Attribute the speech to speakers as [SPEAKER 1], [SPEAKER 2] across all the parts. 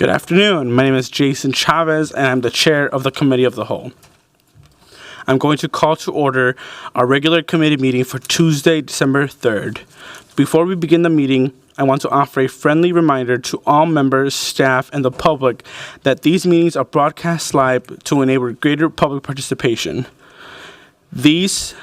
[SPEAKER 1] Good afternoon. My name is Jason Chavez, and I'm the chair of the Committee of the Whole. I'm going to call to order our regular committee meeting for Tuesday, December 3rd. Before we begin the meeting, I want to offer a friendly reminder to all members, staff, and the public that these meetings are broadcast live to enable greater public participation. These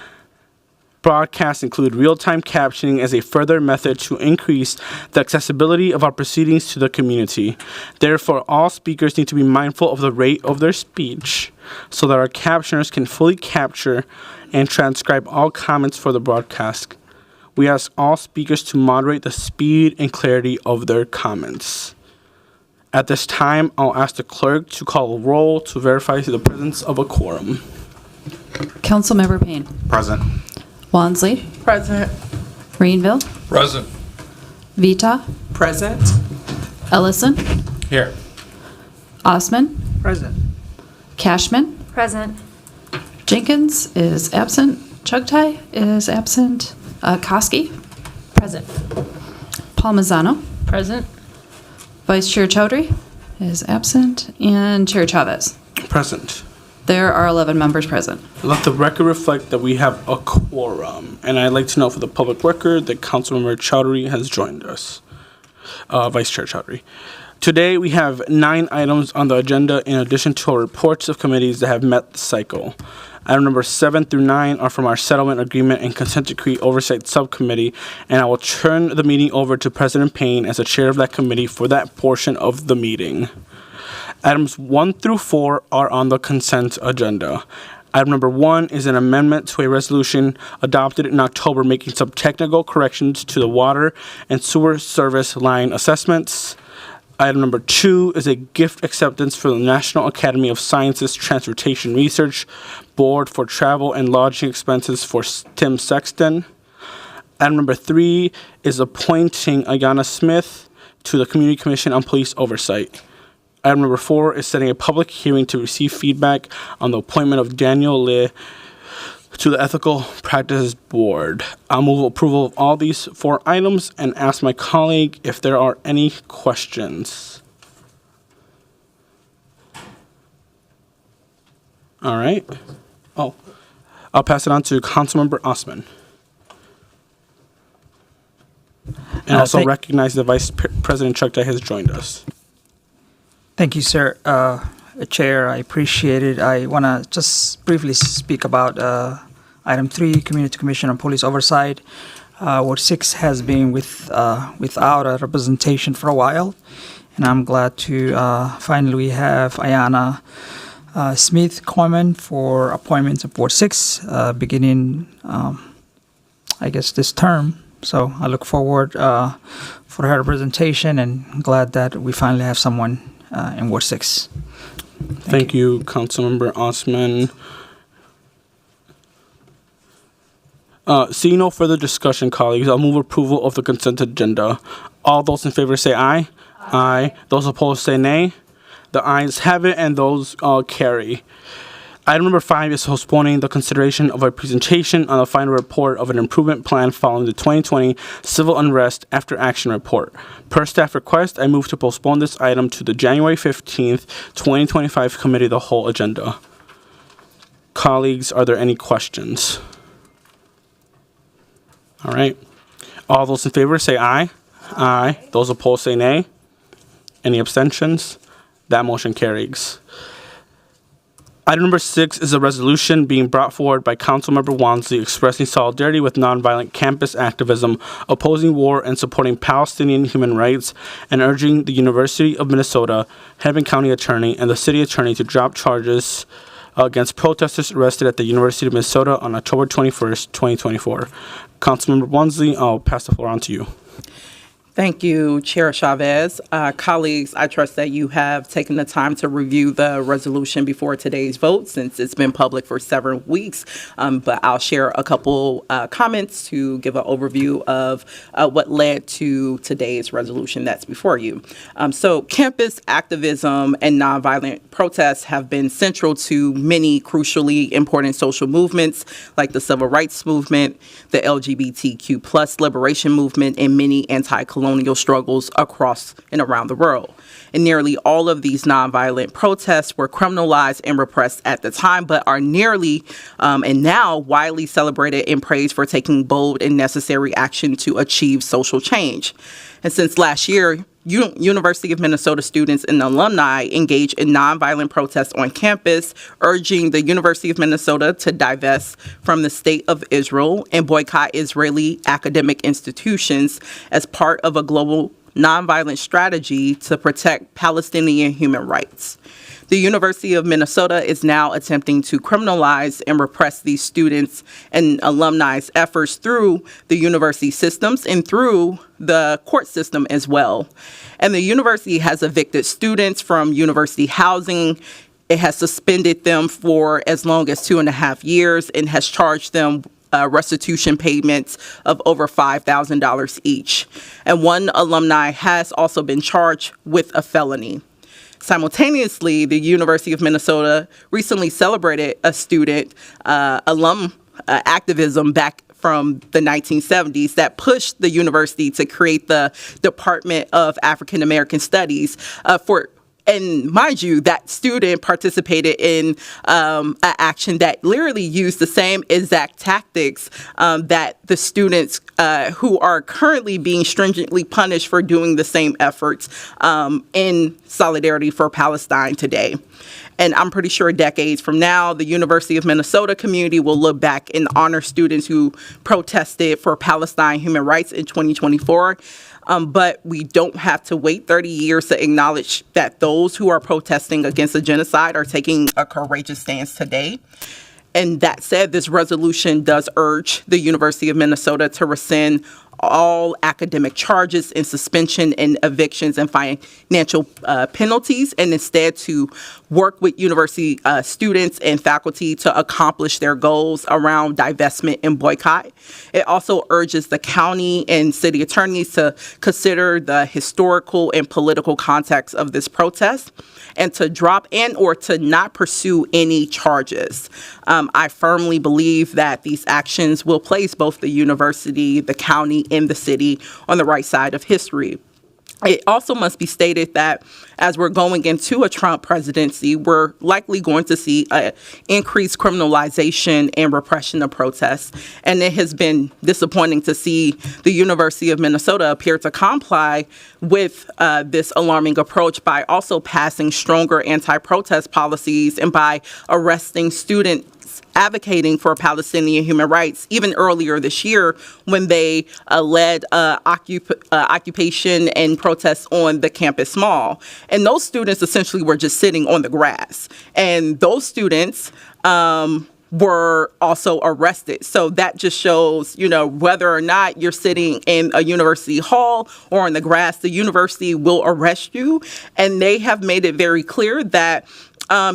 [SPEAKER 1] broadcasts include real-time captioning as a further method to increase the accessibility of our proceedings to the community. Therefore, all speakers need to be mindful of the rate of their speech so that our captioners can fully capture and transcribe all comments for the broadcast. We ask all speakers to moderate the speed and clarity of their comments. At this time, I'll ask the clerk to call a roll to verify the presence of a quorum.
[SPEAKER 2] Councilmember Payne.
[SPEAKER 3] Present.
[SPEAKER 2] Wansley.
[SPEAKER 4] Present.
[SPEAKER 2] Rainville.
[SPEAKER 3] Present.
[SPEAKER 2] Vita.
[SPEAKER 4] Present.
[SPEAKER 2] Ellison.
[SPEAKER 3] Here.
[SPEAKER 2] Osman.
[SPEAKER 4] Present.
[SPEAKER 2] Cashman.
[SPEAKER 5] Present.
[SPEAKER 2] Jenkins is absent. Chugtai is absent. Koski.
[SPEAKER 5] Present.
[SPEAKER 2] Palmazano.
[SPEAKER 5] Present.
[SPEAKER 2] Vice Chair Chowdhury is absent. And Chair Chavez.
[SPEAKER 1] Present.
[SPEAKER 2] There are 11 members present.
[SPEAKER 1] Let the record reflect that we have a quorum, and I'd like to know for the public record that Councilmember Chowdhury has joined us, Vice Chair Chowdhury. Today we have 9 items on the agenda in addition to our reports of committees that have met the cycle. Item number 7 through 9 are from our settlement agreement and consent decree oversight subcommittee, and I will turn the meeting over to President Payne as the chair of that committee for that portion of the meeting. Items 1 through 4 are on the consent agenda. Item number 1 is an amendment to a resolution adopted in October making some technical corrections to the water and sewer service line assessments. Item number 2 is a gift acceptance for the National Academy of Sciences Transportation Research Board for travel and lodging expenses for Tim Sexton. Item number 3 is appointing Ayanna Smith to the Community Commission on Police Oversight. Item number 4 is setting a public hearing to receive feedback on the appointment of Daniel Lee to the Ethical Practices Board. I'll move approval of all these 4 items and ask my colleague if there are any questions. All right. Oh, I'll pass it on to Councilmember Osman. And also recognize that Vice President Chugtai has joined us.
[SPEAKER 4] Thank you, sir. Chair, I appreciate it. I want to just briefly speak about item 3, Community Commission on Police Oversight. Ward 6 has been without a representation for a while, and I'm glad to finally have Ayanna Smith Coleman for appointments of Ward 6 beginning, I guess, this term. So I look forward for her representation and glad that we finally have someone in Ward 6.
[SPEAKER 1] Thank you, Councilmember Osman. Seeing no further discussion, colleagues, I'll move approval of the consent agenda. All those in favor say aye. Aye. Those opposed say nay. The ayes have it, and those carry. Item number 5 is postponing the consideration of a presentation on the final report of an improvement plan following the 2020 civil unrest after action report. Per staff request, I move to postpone this item to the January 15th, 2025 Committee of the Whole agenda. Colleagues, are there any questions? All right. All those in favor say aye. Aye. Those opposed say nay. Any abstentions? That motion carries. Item number 6 is a resolution being brought forward by Councilmember Wansley expressing solidarity with nonviolent campus activism, opposing war and supporting Palestinian human rights, and urging the University of Minnesota, Hennepin County Attorney, and the City Attorney to drop charges against protesters arrested at the University of Minnesota on October 21st, 2024. Councilmember Wansley, I'll pass the floor on to you.
[SPEAKER 6] Thank you, Chair Chavez. Colleagues, I trust that you have taken the time to review the resolution before today's vote since it's been public for several weeks, but I'll share a couple comments to give an overview of what led to today's resolution that's before you. So campus activism and nonviolent protests have been central to many crucially important social movements like the civil rights movement, the LGBTQ+ liberation movement, and many anti-colonial colonial struggles across and around the world. And nearly all of these nonviolent protests were criminalized and repressed at the time, but are nearly and now widely celebrated and praised for taking bold and necessary action to achieve social change. And since last year, University of Minnesota students and alumni engage in nonviolent protests on campus, urging the University of Minnesota to divest from the State of Israel and boycott Israeli academic institutions as part of a global nonviolent strategy to protect Palestinian human rights. The University of Minnesota is now attempting to criminalize and repress these students and alumni's efforts through the university systems and through the court system as well. And the university has evicted students from university housing. It has suspended them for as long as 2.5 years and has charged them restitution payments of over $5,000 each. And one alumni has also been charged with a felony. Simultaneously, the University of Minnesota recently celebrated a student activism back from the 1970s that pushed the university to create the Department of African American Studies and mind you, that student participated in an action that literally used the same exact tactics that the students who are currently being stringently punished for doing the same efforts in solidarity for Palestine today. And I'm pretty sure decades from now, the University of Minnesota community will look back and honor students who protested for Palestine human rights in 2024. But we don't have to wait 30 years to acknowledge that those who are protesting against a genocide are taking a courageous stance today. And that said, this resolution does urge the University of Minnesota to rescind all academic charges and suspension and evictions and financial penalties, and instead to work with university students and faculty to accomplish their goals around divestment and boycott. It also urges the county and city attorneys to consider the historical and political context of this protest and to drop and or to not pursue any charges. I firmly believe that these actions will place both the university, the county, and the city on the right side of history. It also must be stated that as we're going into a Trump presidency, we're likely going to see increased criminalization and repression of protests. And it has been disappointing to see the University of Minnesota appear to comply with this alarming approach by also passing stronger anti-protest policies and by arresting students advocating for Palestinian human rights even earlier this year when they led occupation and protests on the campus mall. And those students essentially were just sitting on the grass. And those students were also arrested. So that just shows, whether or not you're sitting in a university hall or on the grass, the university will arrest you. And they have made it very clear that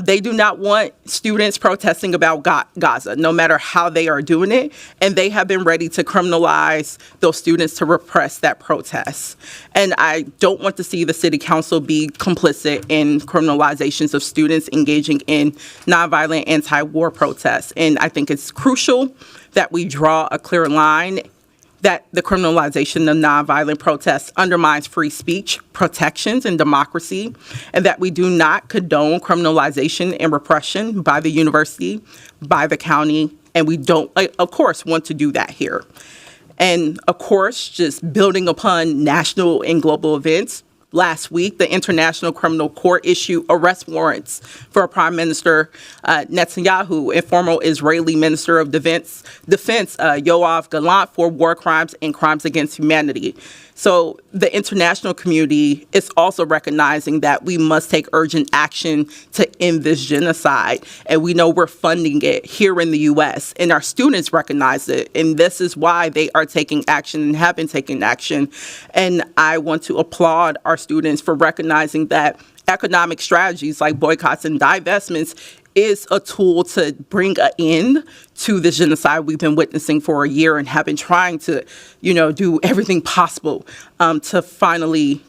[SPEAKER 6] they do not want students protesting about Gaza, no matter how they are doing it. And they have been ready to criminalize those students to repress that protest. And I don't want to see the city council be complicit in criminalizations of students engaging in nonviolent anti-war protests. And I think it's crucial that we draw a clear line that the criminalization of nonviolent protests undermines free speech, protections, and democracy, and that we do not condone criminalization and repression by the university, by the county, and we don't, of course, want to do that here. And, of course, just building upon national and global events, last week, the International Criminal Court issued arrest warrants for Prime Minister Netanyahu and former Israeli Minister of Defense Yoav Gallant for war crimes and crimes against humanity. So the international community is also recognizing that we must take urgent action to end this genocide. And we know we're funding it here in the U.S. and our students recognize it. And this is why they are taking action and have been taking action. And I want to applaud our students for recognizing that economic strategies like boycotts and divestments is a tool to bring an end to the genocide we've been witnessing for a year and have been trying to, do everything possible to finally,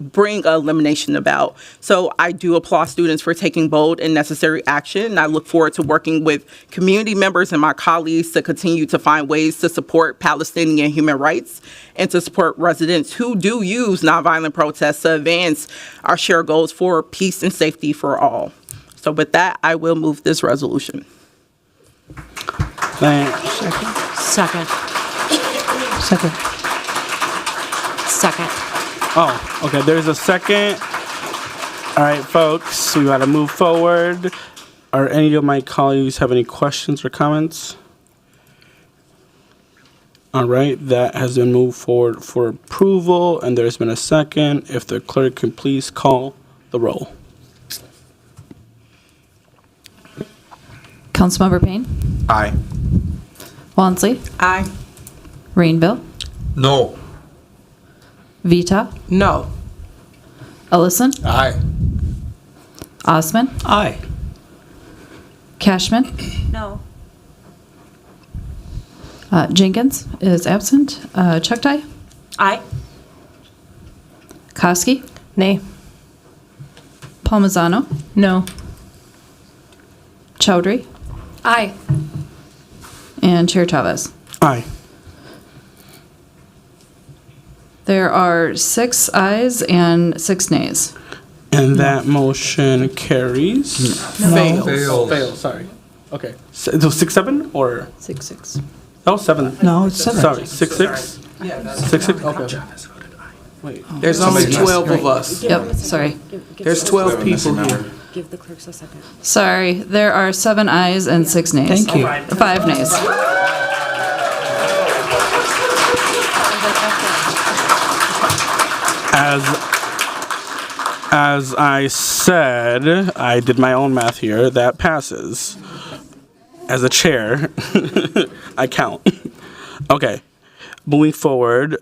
[SPEAKER 6] bring elimination about. So I do applaud students for taking bold and necessary action. And I look forward to working with community members and my colleagues to continue to find ways to support Palestinian human rights and to support residents who do use nonviolent protests to advance our shared goals for peace and safety for all. So with that, I will move this resolution.
[SPEAKER 1] Thanks.
[SPEAKER 3] Second.
[SPEAKER 4] Second.
[SPEAKER 3] Second.
[SPEAKER 1] Oh, okay, there's a second. All right, folks, we gotta move forward. Are any of my colleagues have any questions or comments? All right, that has been moved forward for approval, and there's been a second. If the clerk can please call the roll.
[SPEAKER 2] Councilmember Payne,
[SPEAKER 5] Aye.
[SPEAKER 2] Walenslee,
[SPEAKER 6] Aye.
[SPEAKER 2] Rainville,
[SPEAKER 5] No.
[SPEAKER 2] Vita,
[SPEAKER 3] No.
[SPEAKER 2] Ellison,
[SPEAKER 5] Aye.
[SPEAKER 2] Osman,
[SPEAKER 4] Aye.
[SPEAKER 2] Cashman,
[SPEAKER 3] No.
[SPEAKER 2] Jenkins is absent, Chucktai,
[SPEAKER 3] Aye.
[SPEAKER 2] Koski,
[SPEAKER 3] Nay.
[SPEAKER 2] Palmazano,
[SPEAKER 3] No.
[SPEAKER 2] Chowdhury,
[SPEAKER 3] Aye.
[SPEAKER 2] and Chair Chavez.
[SPEAKER 1] Aye.
[SPEAKER 2] There are 6 ayes and 6 nays.
[SPEAKER 1] And that motion carries.
[SPEAKER 6] Fails.
[SPEAKER 5] Fails.
[SPEAKER 1] Fails, sorry. Okay. So 6-7 or?
[SPEAKER 2] 6-6.
[SPEAKER 1] Oh, 7.
[SPEAKER 4] No, it's 7.
[SPEAKER 1] Sorry, 6-6? 6-6, okay. Wait.
[SPEAKER 7] There's only 12 of us.
[SPEAKER 2] Yep, sorry.
[SPEAKER 7] There's 12 people here.
[SPEAKER 3] Give the clerks a second.
[SPEAKER 2] Sorry, there are 7 ayes and 6 nays.
[SPEAKER 4] Thank you.
[SPEAKER 2] 5 nays.
[SPEAKER 1] As I said, I did my own math here. That passes. As a chair, I count. Okay, moving forward.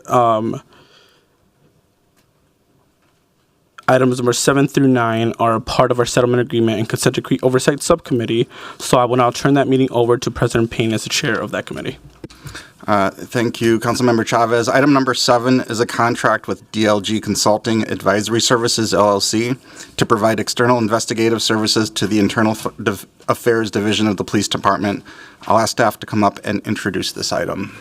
[SPEAKER 1] Items number 7 through 9 are a part of our settlement agreement and consent decree oversight subcommittee. So I will now turn that meeting over to President Payne as the chair of that committee.
[SPEAKER 5] Thank you, Councilmember Chavez. Item number 7 is a contract with DLG Consulting Advisory Services, LLC, to provide external investigative services to the Internal Affairs Division of the Police Department. I'll ask staff to come up and introduce this item.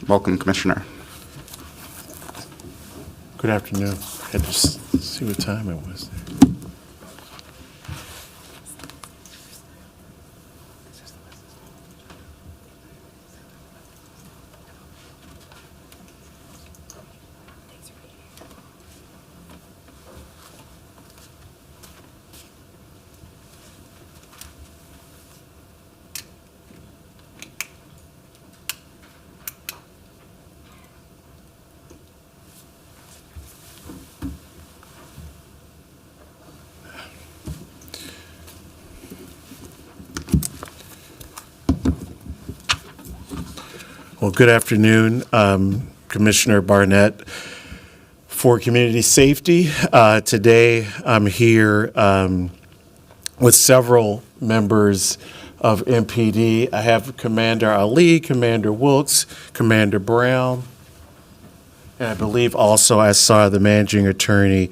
[SPEAKER 5] Welcome, Commissioner.
[SPEAKER 8] Good afternoon. I had to see what time it was there. Well, good afternoon, Commissioner Barnett. For community safety, today I'm here with several members of MPD. I have Commander Ali, Commander Wilkes, Commander Brown, and I believe also I saw the managing attorney,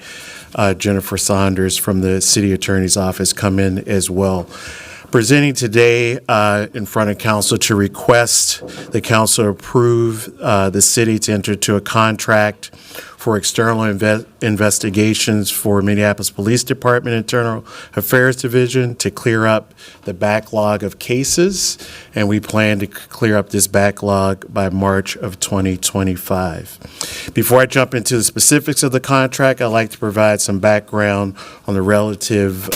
[SPEAKER 8] Jennifer Saunders from the City Attorney's Office come in as well. Presenting today in front of council to request the council approve the city to enter into a contract for external investigations for Minneapolis Police Department Internal Affairs Division to clear up the backlog of cases, and we plan to clear up this backlog by March of 2025. Before I jump into the specifics of the contract, I'd like to provide some background on the relative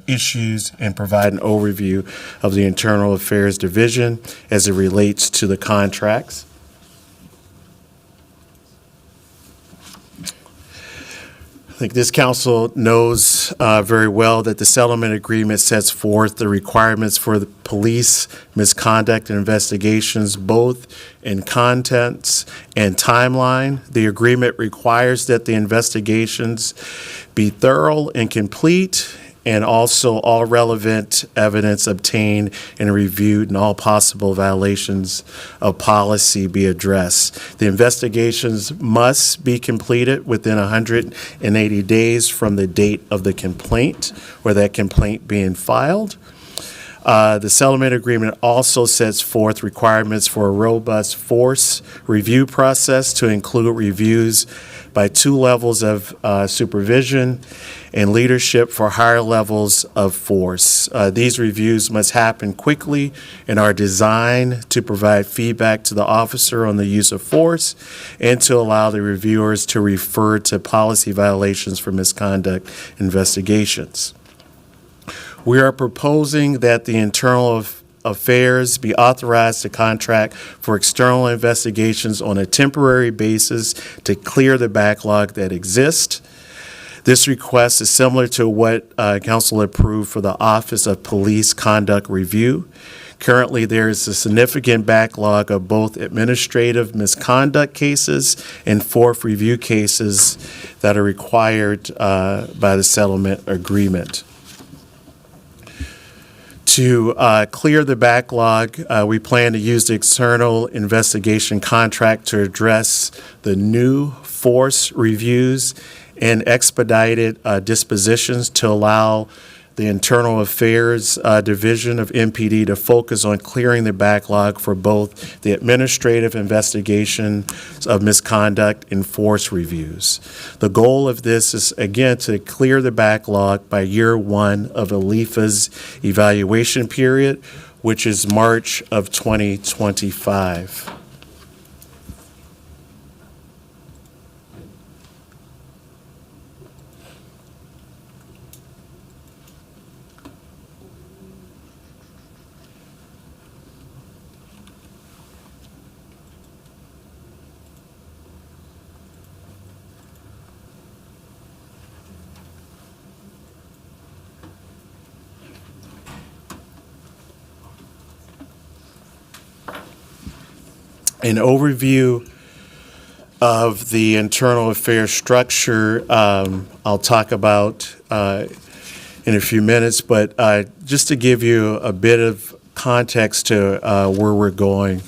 [SPEAKER 8] issues and provide an overview of the Internal Affairs Division as it relates to the contracts. I think this council knows very well that the settlement agreement sets forth the requirements for the police misconduct and investigations, both in contents and timeline. The agreement requires that the investigations be thorough and complete, and also all relevant evidence obtained and reviewed and all possible violations of policy be addressed. The investigations must be completed within 180 days from the date of the complaint or that complaint being filed. The settlement agreement also sets forth requirements for a robust force review process to include reviews by 2 levels of supervision and leadership for higher levels of force. These reviews must happen quickly and are designed to provide feedback to the officer on the use of force and to allow the reviewers to refer to policy violations for misconduct investigations. We are proposing that the Internal Affairs be authorized to contract for external investigations on a temporary basis to clear the backlog that exists. This request is similar to what Council approved for the Office of Police Conduct Review. Currently, there is a significant backlog of both administrative misconduct cases and fourth review cases that are required by the settlement agreement. To clear the backlog, we plan to use the external investigation contract to address the new force reviews and expedited dispositions to allow the Internal Affairs Division of MPD to focus on clearing the backlog for both the administrative investigation of misconduct and force reviews. The goal of this is, again, to clear the backlog by year 1 of ALIFA's evaluation period, which is March of 2025. An overview of the internal affairs structure I'll talk about in a few minutes, but just to give you a bit of context to where we're going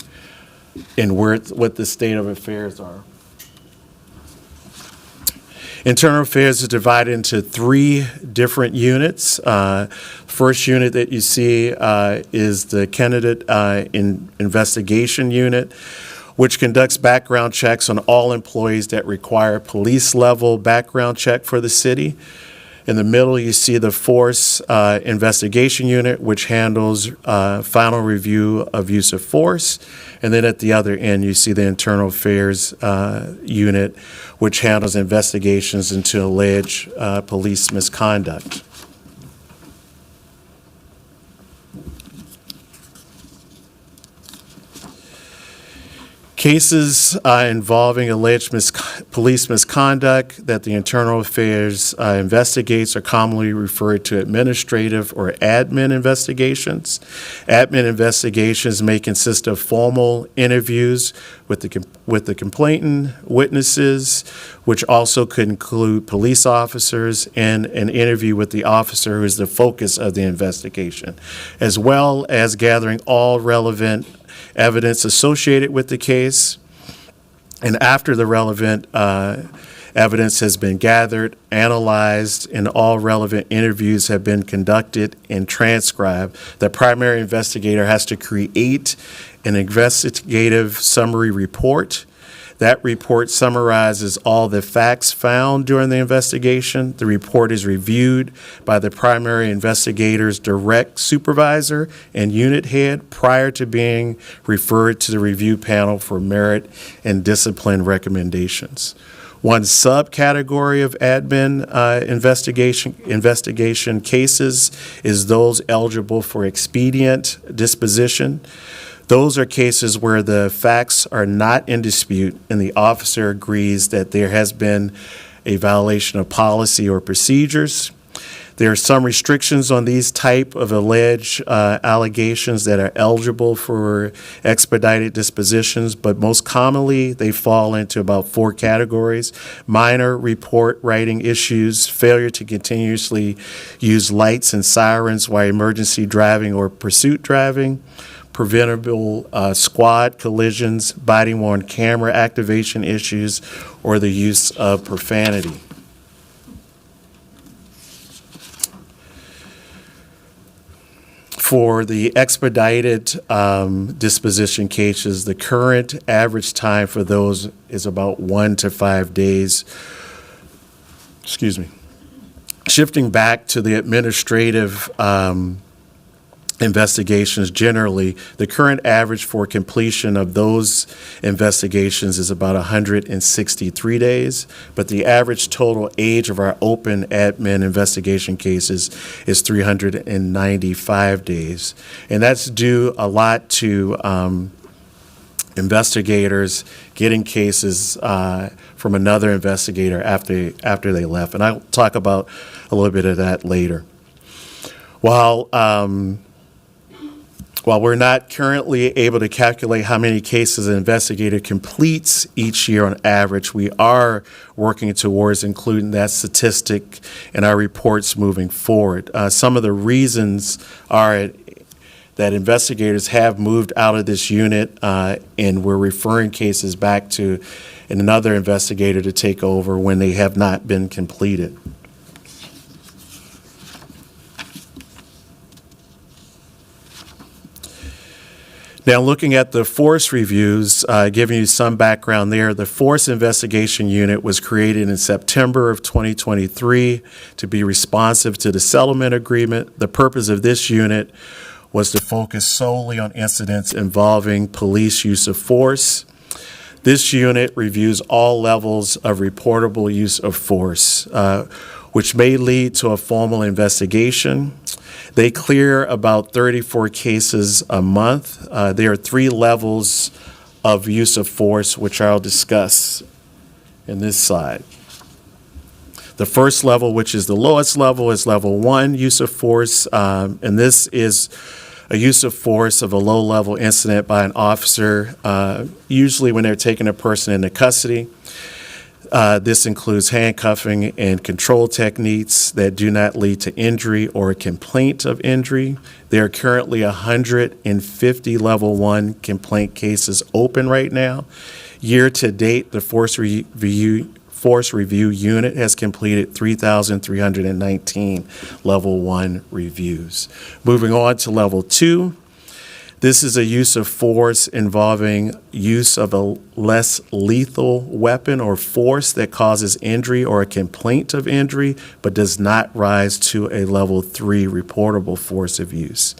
[SPEAKER 8] and what the state of affairs are. Internal affairs is divided into 3 different units. First unit that you see is the candidate investigation unit, which conducts background checks on all employees that require police level background check for the city. In the middle, you see the force investigation unit, which handles final review of use of force. And then at the other end, you see the internal affairs unit, which handles investigations into alleged police misconduct. Cases involving alleged police misconduct that the Internal Affairs investigates are commonly referred to administrative or admin investigations. Admin investigations may consist of formal interviews with the complainant, witnesses, which also could include police officers, and an interview with the officer who is the focus of the investigation, as well as gathering all relevant evidence associated with the case. And after the relevant evidence has been gathered, analyzed, and all relevant interviews have been conducted and transcribed, the primary investigator has to create an investigative summary report. That report summarizes all the facts found during the investigation. The report is reviewed by the primary investigator's direct supervisor and unit head prior to being referred to the review panel for merit and discipline recommendations. One subcategory of admin investigation cases is those eligible for expedient disposition. Those are cases where the facts are not in dispute and the officer agrees that there has been a violation of policy or procedures. There are some restrictions on these type of alleged allegations that are eligible for expedited dispositions, but most commonly they fall into about 4 categories: minor report writing issues, failure to continuously use lights and sirens while emergency driving or pursuit driving, preventable squad collisions, body-worn camera activation issues, or the use of profanity. For the expedited disposition cases, the current average time for those is about 1 to 5 days. Excuse me. Shifting back to the administrative investigations generally, the current average for completion of those investigations is about 163 days, but the average total age of our open admin investigation cases is 395 days. And that's due a lot to investigators getting cases from another investigator after they left. And I'll talk about a little bit of that later. While we're not currently able to calculate how many cases an investigator completes each year on average, we are working towards including that statistic in our reports moving forward. Some of the reasons are that investigators have moved out of this unit and we're referring cases back to another investigator to take over when they have not been completed. Now, looking at the force reviews, giving you some background there, the Force Investigation Unit was created in September of 2023 to be responsive to the settlement agreement. The purpose of this unit was to focus solely on incidents involving police use of force. This unit reviews all levels of reportable use of force, which may lead to a formal investigation. They clear about 34 cases a month. There are 3 levels of use of force, which I'll discuss in this slide. The first level, which is the lowest level, is level 1 use of force, and this is a use of force of a low-level incident by an officer, usually when they're taking a person into custody. This includes handcuffing and control techniques that do not lead to injury or a complaint of injury. There are currently 150 level 1 complaint cases open right now. Year to date, the Force Review Unit has completed 3,319 level 1 reviews. Moving on to level 2. This is a use of force involving use of a less lethal weapon or force that causes injury or a complaint of injury, but does not rise to a level 3 reportable force of use.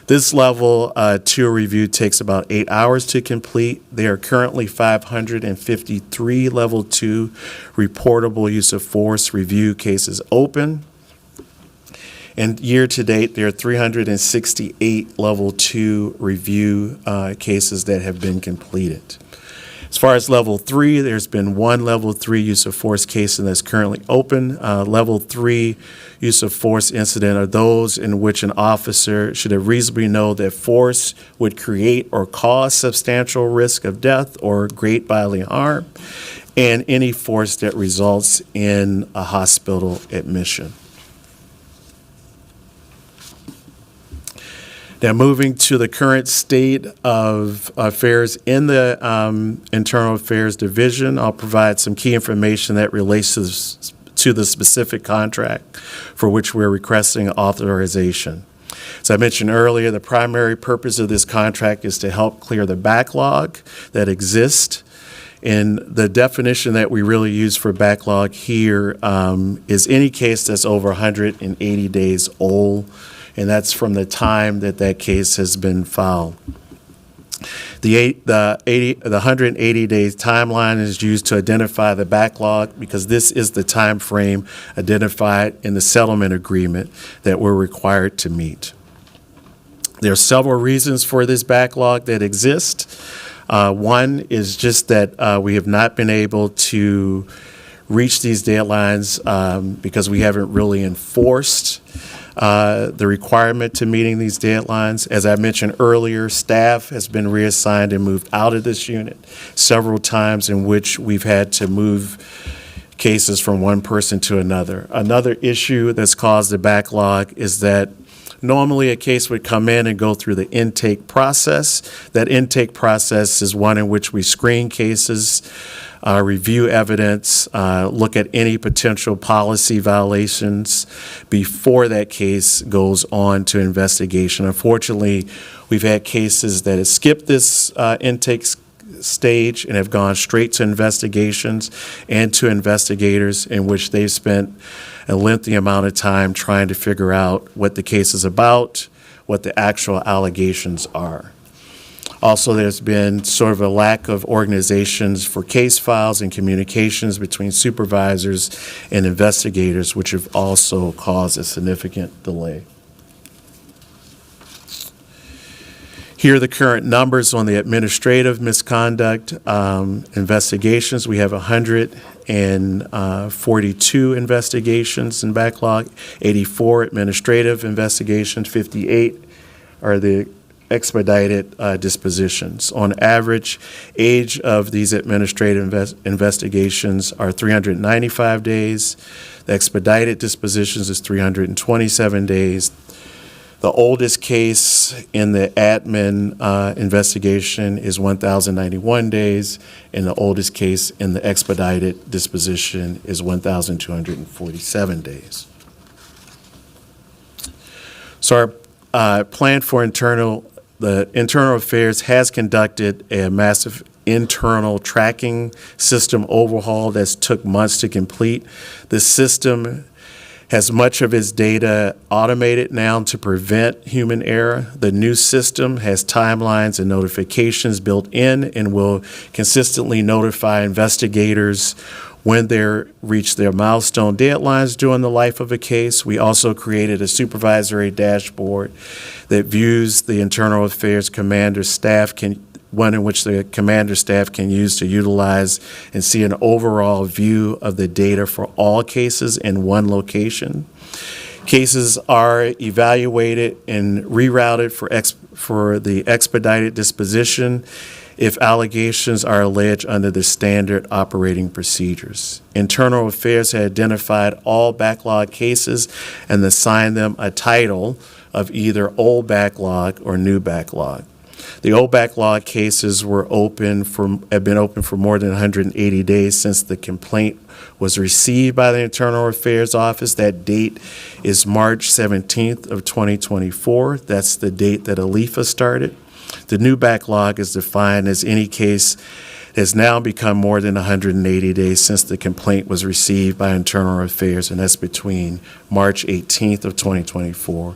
[SPEAKER 8] This level 2 review takes about 8 hours to complete. There are currently 553 level 2 reportable use of force review cases open. And year to date, there are 368 level 2 review cases that have been completed. As far as level 3, there's been 1 level 3 use of force case that's currently open. Level 3 use of force incident are those in which an officer should have reasonably known that force would create or cause substantial risk of death or great bodily harm, and any force that results in a hospital admission. Now, moving to the current state of affairs in the Internal Affairs Division, I'll provide some key information that relates to the specific contract for which we're requesting authorization. As I mentioned earlier, the primary purpose of this contract is to help clear the backlog that exists. And the definition that we really use for backlog here is any case that's over 180 days old, and that's from the time that that case has been filed. The 180 days timeline is used to identify the backlog because this is the time frame identified in the settlement agreement that we're required to meet. There are several reasons for this backlog that exist. One is just that we have not been able to reach these deadlines because we haven't really enforced the requirement to meeting these deadlines. As I mentioned earlier, staff has been reassigned and moved out of this unit several times, in which we've had to move cases from one person to another. Another issue that's caused the backlog is that normally a case would come in and go through the intake process. That intake process is one in which we screen cases, review evidence, look at any potential policy violations before that case goes on to investigation. Unfortunately, we've had cases that have skipped this intake stage and have gone straight to investigations and to investigators, in which they've spent a lengthy amount of time trying to figure out what the case is about, what the actual allegations are. Also, there's been sort of a lack of organizations for case files and communications between supervisors and investigators, which have also caused a significant delay. Here are the current numbers on the administrative misconduct investigations. We have 142 investigations in backlog, 84 administrative investigations, 58 are the expedited dispositions. On average, age of these administrative investigations are 395 days. The expedited dispositions is 327 days. The oldest case in the admin investigation is 1,091 days, and the oldest case in the expedited disposition is 1,247 days. So our plan for the Internal Affairs has conducted a massive internal tracking system overhaul that's took months to complete. The system has much of its data automated now to prevent human error. The new system has timelines and notifications built in and will consistently notify investigators when they reach their milestone deadlines during the life of a case. We also created a supervisory dashboard that views the Internal Affairs commander staff one in which the commander staff can use to utilize and see an overall view of the data for all cases in one location. Cases are evaluated and rerouted for the expedited disposition if allegations are alleged under the standard operating procedures. Internal Affairs had identified all backlog cases and assigned them a title of either old backlog or new backlog. The old backlog cases have been open for more than 180 days since the complaint was received by the Internal Affairs Office. That date is March 17th of 2024. That's the date that ALIFA started. The new backlog is defined as any case that has now become more than 180 days since the complaint was received by Internal Affairs, and that's between March 18th of 2024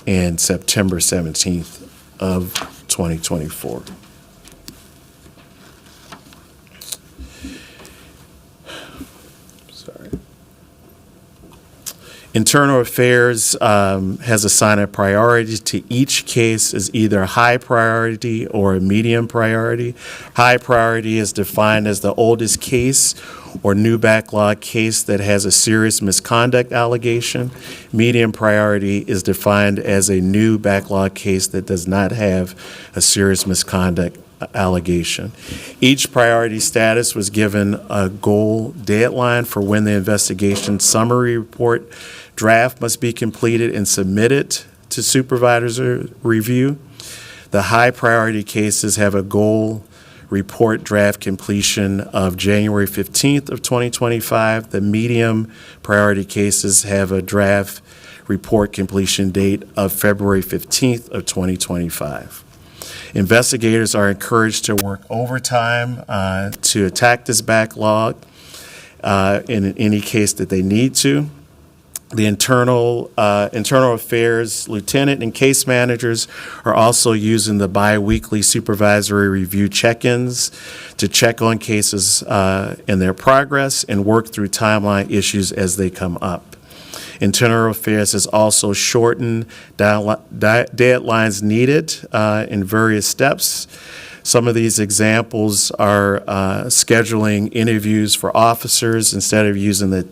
[SPEAKER 8] and September 17th of 2024. Sorry. Internal Affairs has assigned a priority to each case as either a high priority or a medium priority. High priority is defined as the oldest case or new backlog case that has a serious misconduct allegation. Medium priority is defined as a new backlog case that does not have a serious misconduct allegation. Each priority status was given a goal deadline for when the investigation summary report draft must be completed and submitted to supervisor review. The high priority cases have a goal report draft completion of January 15th of 2025. The medium priority cases have a draft report completion date of February 15th of 2025. Investigators are encouraged to work overtime to attack this backlog in any case that they need to. The Internal Affairs lieutenant and case managers are also using the biweekly supervisory review check-ins to check on cases in their progress and work through timeline issues as they come up. Internal Affairs has also shortened deadlines needed in various steps Some of these examples are scheduling interviews for officers. Instead of using the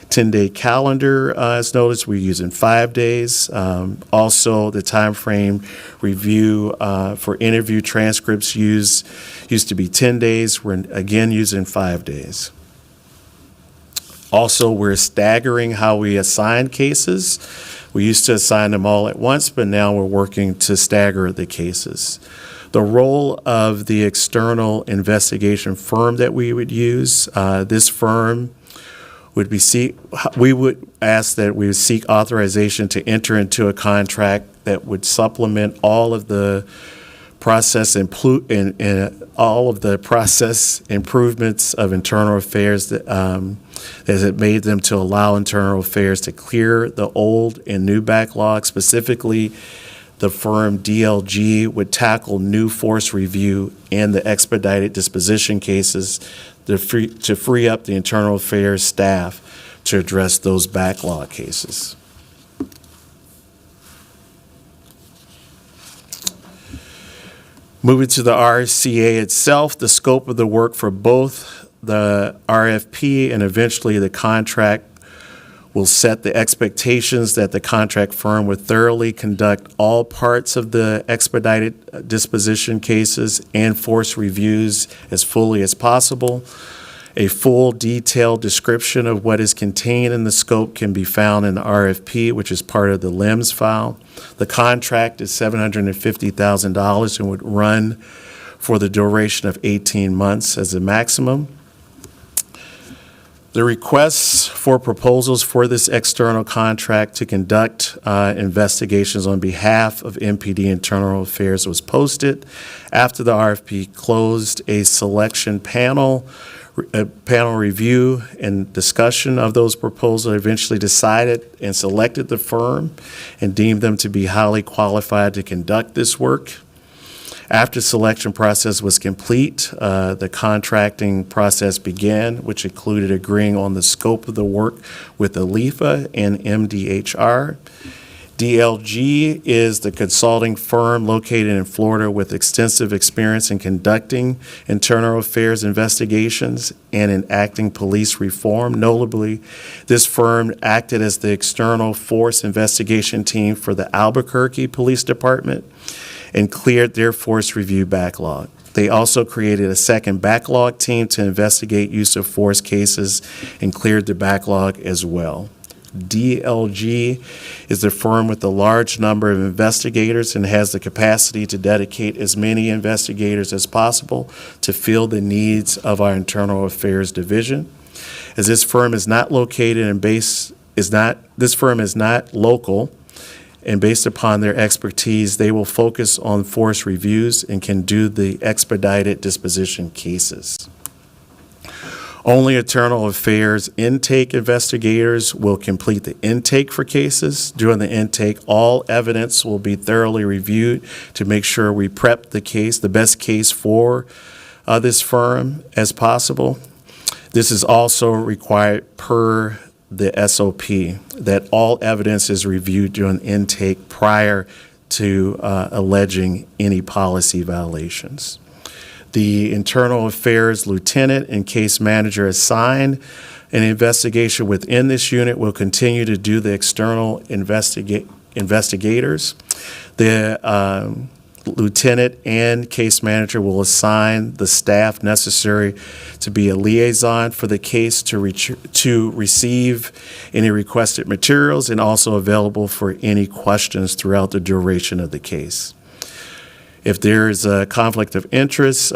[SPEAKER 8] 10-day calendar, as noticed, we're using 5 days. Also, the time frame review for interview transcripts used to be 10 days. We're again using 5 days. Also, we're staggering how we assign cases. We used to assign them all at once, but now we're working to stagger the cases. The role of the external investigation firm that we would use, this firm would be we would ask that we would seek authorization to enter into a contract that would supplement all of the process all of the process improvements of internal affairs that as it made them to allow internal affairs to clear the old and new backlog. Specifically, the firm DLG would tackle new force review and the expedited disposition cases to free up the internal affairs staff to address those backlog cases. Moving to the RCA itself, the scope of the work for both the RFP and eventually the contract will set the expectations that the contract firm would thoroughly conduct all parts of the expedited disposition cases and force reviews as fully as possible. A full detailed description of what is contained in the scope can be found in the RFP, which is part of the LIMS file. The contract is $750,000 and would run for the duration of 18 months as a maximum. The requests for proposals for this external contract to conduct investigations on behalf of MPD Internal Affairs was posted. After the RFP closed, a selection panel review and discussion of those proposals eventually decided and selected the firm and deemed them to be highly qualified to conduct this work. After selection process was complete, the contracting process began, which included agreeing on the scope of the work with ALIFA and MDHR. DLG is the consulting firm located in Florida with extensive experience in conducting internal affairs investigations and enacting police reform. Notably, this firm acted as the external force investigation team for the Albuquerque Police Department and cleared their force review backlog. They also created a second backlog team to investigate use of force cases and cleared the backlog as well. DLG is the firm with a large number of investigators and has the capacity to dedicate as many investigators as possible to fill the needs of our internal affairs division. As this firm is not located and this firm is not local, and based upon their expertise, they will focus on force reviews and can do the expedited disposition cases. Only internal affairs intake investigators will complete the intake for cases. During the intake, all evidence will be thoroughly reviewed to make sure we prep the best case for this firm as possible. This is also required per the SOP, that all evidence is reviewed during intake prior to alleging any policy violations. The internal affairs lieutenant and case manager assigned an investigation within this unit will continue to do the external investigators. The lieutenant and case manager will assign the staff necessary to be a liaison for the case to receive any requested materials and also available for any questions throughout the duration of the case. If there is a conflict of interest,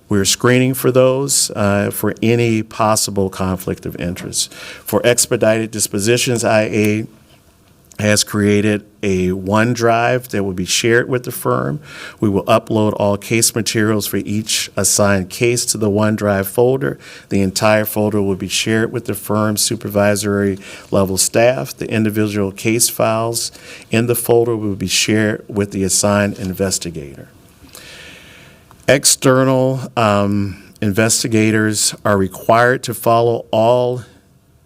[SPEAKER 8] we're screening for those for any possible conflict of interest. For expedited dispositions, IA has created a OneDrive that will be shared with the firm. We will upload all case materials for each assigned case to the OneDrive folder. The entire folder will be shared with the firm's supervisory level staff. The individual case files in the folder will be shared with the assigned investigator. External investigators are required to follow all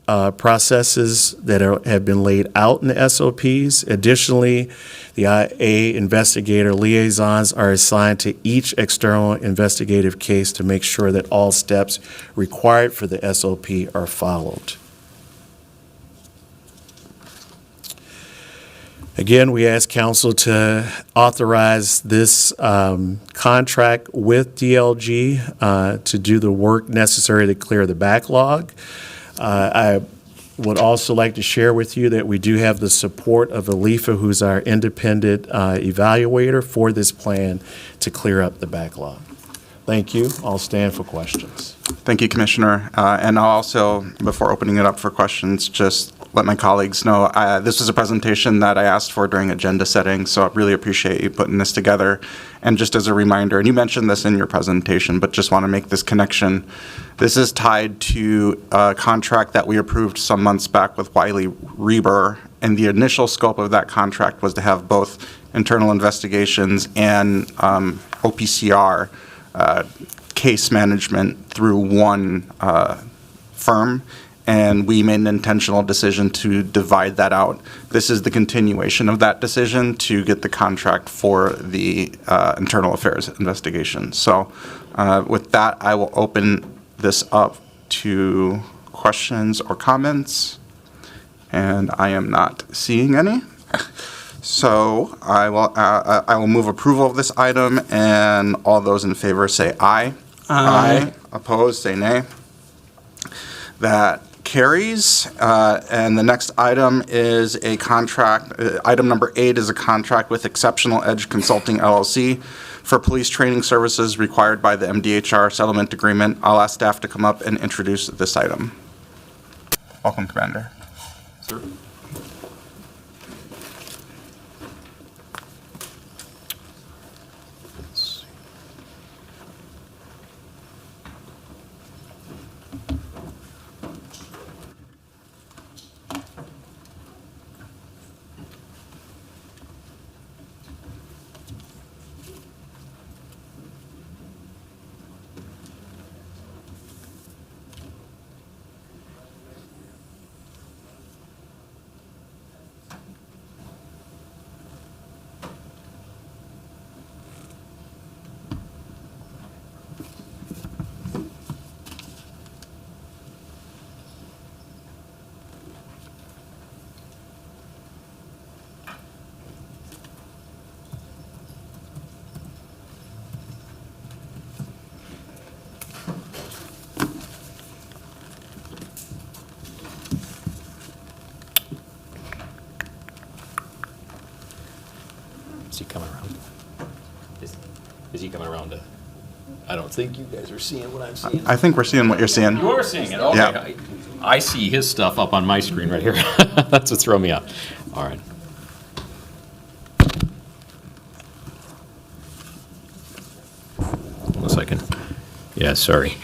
[SPEAKER 8] processes that have been laid out in the SOPs. Additionally, the IA investigator liaisons are assigned to each external investigative case to make sure that all steps required for the SOP are followed. Again, we ask council to authorize this contract with DLG to do the work necessary to clear the backlog. I would also like to share with you that we do have the support of Alifa, who's our independent evaluator for this plan to clear up the backlog. Thank you. I'll stand for questions.
[SPEAKER 5] Thank you, Commissioner. And I'll also, before opening it up for questions, just let my colleagues know this was a presentation that I asked for during agenda setting, so I really appreciate you putting this together. And just as a reminder, and you mentioned this in your presentation, but just want to make this connection. This is tied to a contract that we approved some months back with Wiley Reber, and the initial scope of that contract was to have both internal investigations and OPCR case management through one firm, and we made an intentional decision to divide that out. This is the continuation of that decision to get the contract for the internal affairs investigation. So with that, I will open this up to questions or comments, and I am not seeing any. So I will move approval of this item, and all those in favor say aye. Aye. Opposed, say nay. That carries. And the next item is a contract. Item number 8 is a contract with Exceptional Edge Consulting LLC for police training services required by the MDHR settlement agreement. I'll ask staff to come up and introduce this item. Welcome, Commander.
[SPEAKER 9] Sir. Is he coming around? Is he coming around to? I don't think you guys are seeing what I'm seeing.
[SPEAKER 5] I think we're seeing what you're seeing.
[SPEAKER 9] You are seeing it. Okay.
[SPEAKER 5] Yeah.
[SPEAKER 9] I see his stuff up on my screen right here. That's what's throwing me off. All right. One second. Yeah, sorry.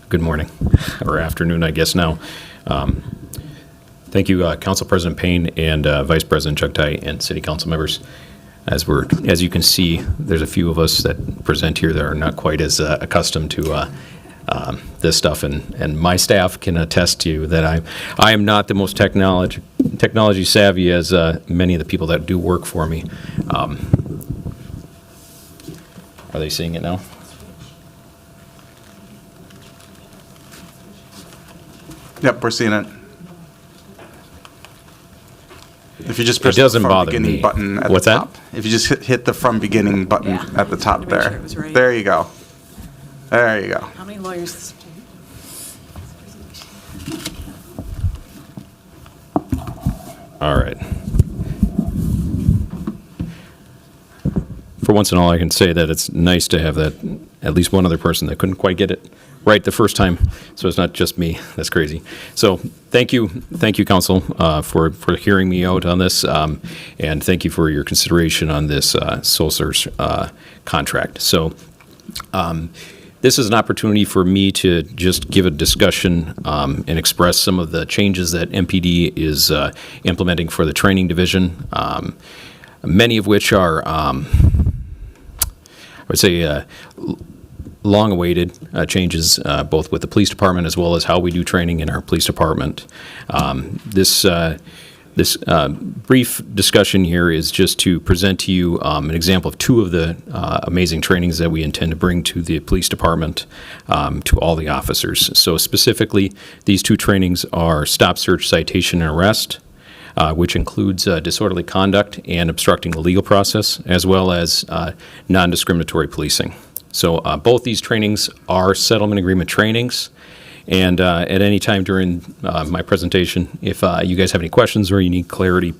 [SPEAKER 9] Good morning, or afternoon, I guess now. Thank you, Council President Payne and Vice President Chugtai and City Council members. As you can see, there's a few of us that present here that are not quite as accustomed to this stuff, and my staff can attest to you that I am not the most technology savvy as many of the people that do work for me. Are they seeing it now?
[SPEAKER 5] Yep, we're seeing it. If you just press
[SPEAKER 9] It doesn't
[SPEAKER 5] the from
[SPEAKER 9] bother
[SPEAKER 5] beginning
[SPEAKER 9] me.
[SPEAKER 5] button at
[SPEAKER 9] What's
[SPEAKER 5] the
[SPEAKER 9] that?
[SPEAKER 5] top. If you just hit the from beginning button at the top there. There you go. There you go.
[SPEAKER 3] How many lawyers?
[SPEAKER 9] All right. For once and all, I can say that it's nice to have that at least one other person that couldn't quite get it right the first time, so it's not just me. That's crazy. So thank you, Council, for hearing me out on this, and thank you for your consideration on this sole source contract. So This is an opportunity for me to just give a discussion and express some of the changes that MPD is implementing for the training division, many of which are, I would say, long-awaited changes, both with the police department as well as how we do training in our police department. This brief discussion here is just to present to you an example of two of the amazing trainings that we intend to bring to the police department to all the officers. So specifically, these two trainings are stop, search, citation, and arrest, which includes disorderly conduct and obstructing the legal process, as well as non-discriminatory policing. So both these trainings are settlement agreement trainings. And at any time during my presentation, if you guys have any questions or you need clarity,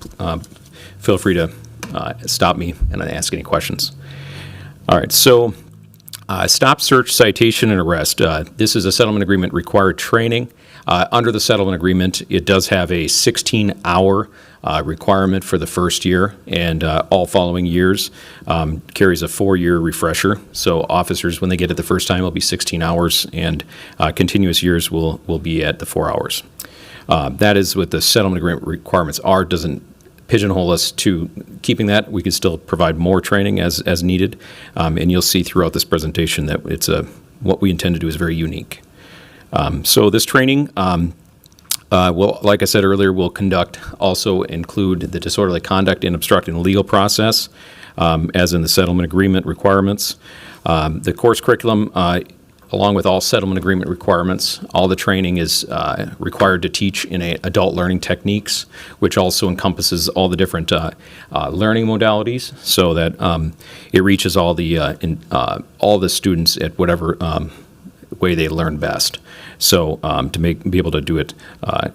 [SPEAKER 9] feel free to stop me and ask any questions. All right, so stop, search, citation, and arrest. This is a settlement agreement required training. Under the settlement agreement, it does have a 16-hour requirement for the first year, and all following years carries a 4-year refresher. So officers, when they get it the first time, it'll be 16 hours, and continuous years will be at the 4 hours. That is what the settlement agreement requirements are. It doesn't pigeonhole us to keeping that. We can still provide more training as needed, and you'll see throughout this presentation that it's what we intend to do is very unique. So this training, will, like I said earlier, will also include the disorderly conduct and obstructing the legal process, as in the settlement agreement requirements. The course curriculum, along with all settlement agreement requirements, all the training is required to teach in adult learning techniques, which also encompasses all the different learning modalities, so that it reaches all the students at whatever way they learn best. So to be able to do it,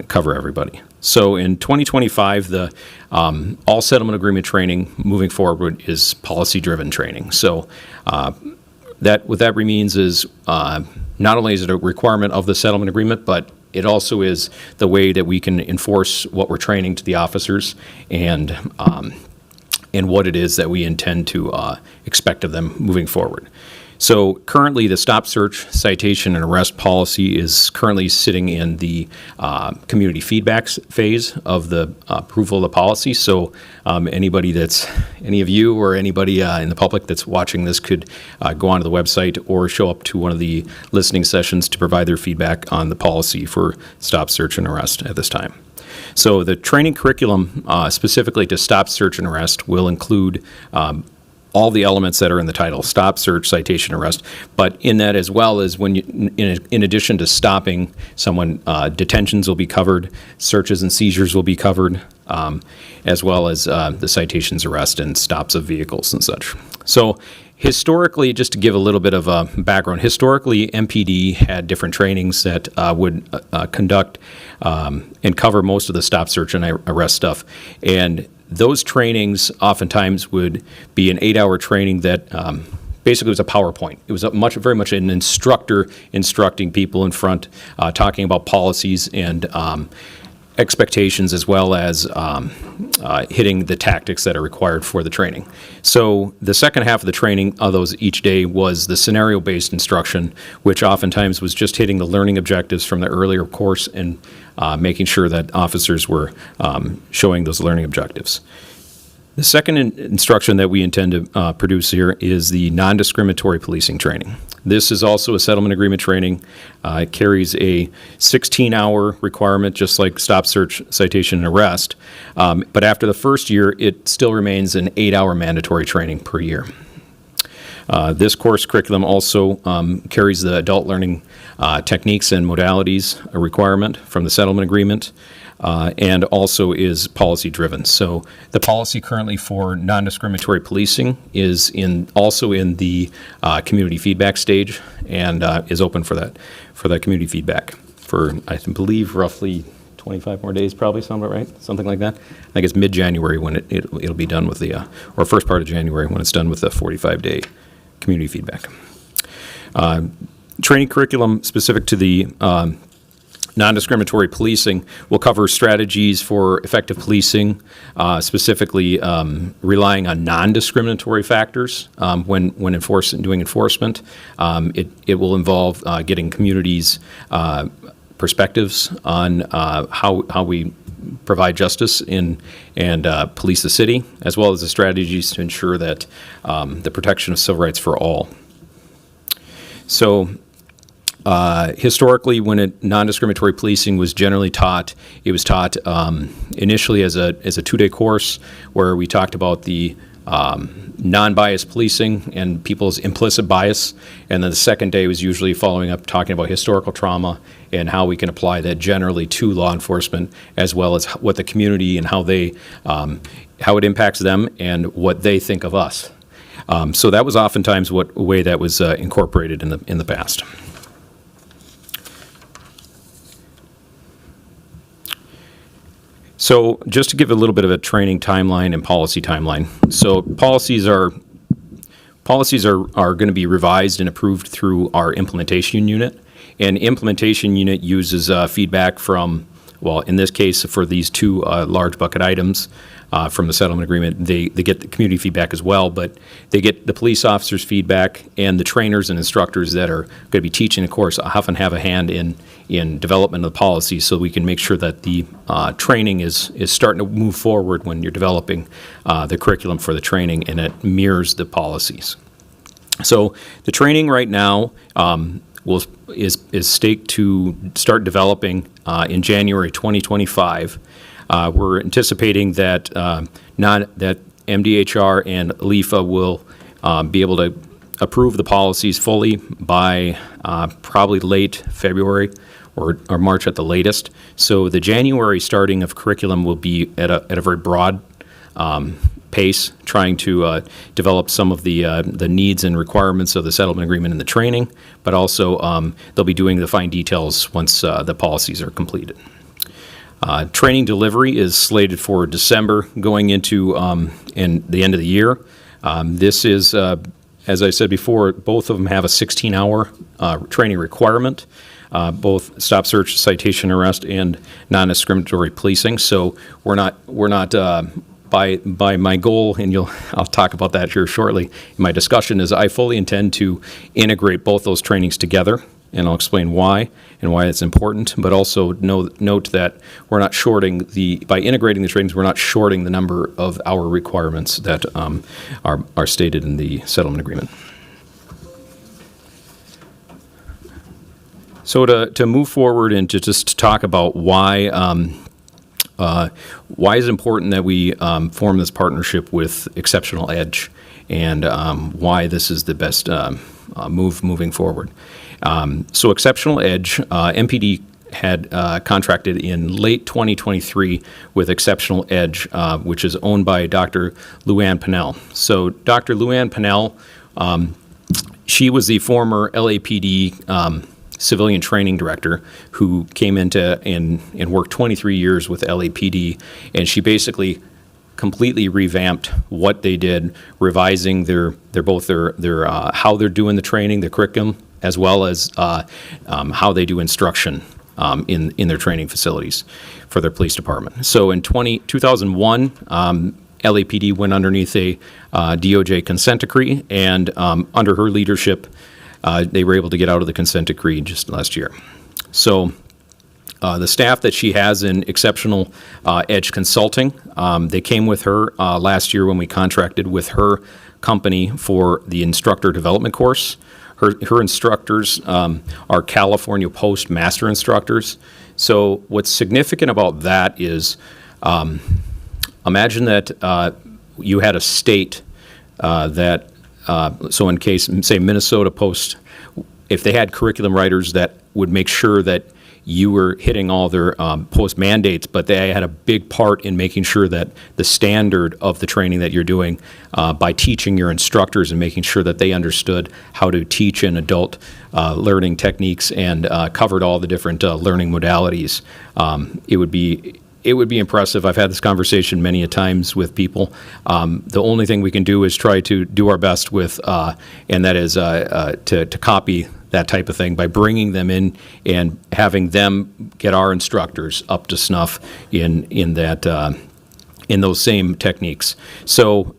[SPEAKER 9] cover everybody. So in 2025, the all settlement agreement training moving forward is policy-driven training. So what that means is not only is it a requirement of the settlement agreement, but it also is the way that we can enforce what we're training to the officers and what it is that we intend to expect of them moving forward. So currently, the stop, search, citation, and arrest policy is currently sitting in the community feedback phase of the approval of the policy. So any of you or anybody in the public that's watching this could go onto the website or show up to one of the listening sessions to provide their feedback on the policy for stop, search, and arrest at this time. So the training curriculum specifically to stop, search, and arrest will include all the elements that are in the title: stop, search, citation, arrest. But in that, as well as when in addition to stopping someone, detentions will be covered, searches and seizures will be covered, as well as the citations, arrest, and stops of vehicles and such. So historically, just to give a little bit of a background, historically MPD had different trainings that would conduct and cover most of the stop, search, and arrest stuff. And those trainings oftentimes would be an 8-hour training that basically was a PowerPoint. It was very much an instructor instructing people in front, talking about policies and expectations, as well as hitting the tactics that are required for the training. So the second half of the training of those each day was the scenario-based instruction, which oftentimes was just hitting the learning objectives from the earlier course and making sure that officers were showing those learning objectives. The second instruction that we intend to produce here is the non-discriminatory policing training. This is also a settlement agreement training. It carries a 16-hour requirement, just like stop, search, citation, and arrest. But after the first year, it still remains an 8-hour mandatory training per year. This course curriculum also carries the adult learning techniques and modalities requirement from the settlement agreement, and also is policy-driven. So the policy currently for non-discriminatory policing is also in the community feedback stage, and is open for that community feedback for, I believe, roughly 25 more days, probably, sound about right? Something like that. I think it's mid-January when it'll be done with the, or first part of January when it's done with the 45-day community feedback. Training curriculum specific to the non-discriminatory policing will cover strategies for effective policing, specifically relying on non-discriminatory factors when doing enforcement. It will involve getting communities' perspectives on how we provide justice and police the city, as well as the strategies to ensure that the protection of civil rights for all. So historically, when non-discriminatory policing was generally taught, it was taught initially as a 2-day course where we talked about the non-biased policing and people's implicit bias, and then the second day was usually following up talking about historical trauma and how we can apply that generally to law enforcement, as well as what the community and how it impacts them and what they think of us. So that was oftentimes a way that was incorporated in the past. So just to give a little bit of a training timeline and policy timeline. So policies are going to be revised and approved through our implementation unit. And implementation unit uses feedback from, well, in this case, for these two large bucket items from the settlement agreement, they get the community feedback as well, but they get the police officers' feedback, and the trainers and instructors that are going to be teaching the course often have a hand in development of the policy, so we can make sure that the training is starting to move forward when you're developing the curriculum for the training, and it mirrors the policies. So the training right now is staked to start developing in January 2025. We're anticipating that that MDHR and LIFA will be able to approve the policies fully by probably late February or March at the latest. So the January starting of curriculum will be at a very broad pace, trying to develop some of the needs and requirements of the settlement agreement and the training, but also they'll be doing the fine details once the policies are completed. Training delivery is slated for December going into in the end of the year. This is, as I said before, both of them have a 16-hour training requirement, both stop search, citation, arrest, and non-discriminatory policing. So we're not by my goal, and I'll talk about that here shortly in my discussion, is I fully intend to integrate both those trainings together, and I'll explain why and why it's important, but also note that we're not shorting by integrating the trainings, we're not shorting the number of hour requirements that are stated in the settlement agreement. So to move forward and to just talk about why is it important that we form this partnership with Exceptional Edge, and why this is the best moving forward. So Exceptional Edge, MPD had contracted in late 2023 with Exceptional Edge, which is owned by Dr. Luann Pennell. So Dr. Luann Pennell, she was the former LAPD civilian training director who came into and worked 23 years with LAPD, and she basically completely revamped what they did, revising their how they're doing the training, the curriculum, as well as how they do instruction in their training facilities for their police department. So in 2001, LAPD went underneath a DOJ consent decree, and under her leadership, they were able to get out of the consent decree just last year. So the staff that she has in Exceptional Edge Consulting, they came with her last year when we contracted with her company for the instructor development course. Her instructors are California Post Master Instructors. So what's significant about that is, imagine that you had a state that, so in case, say Minnesota Post, if they had curriculum writers that would make sure that you were hitting all their post mandates, but they had a big part in making sure that the standard of the training that you're doing by teaching your instructors and making sure that they understood how to teach in adult learning techniques and covered all the different learning modalities. It would be it would be impressive. I've had this conversation many a times with people. The only thing we can do is try to do our best with, and that is to copy that type of thing by bringing them in and having them get our instructors up to snuff in that in those same techniques. So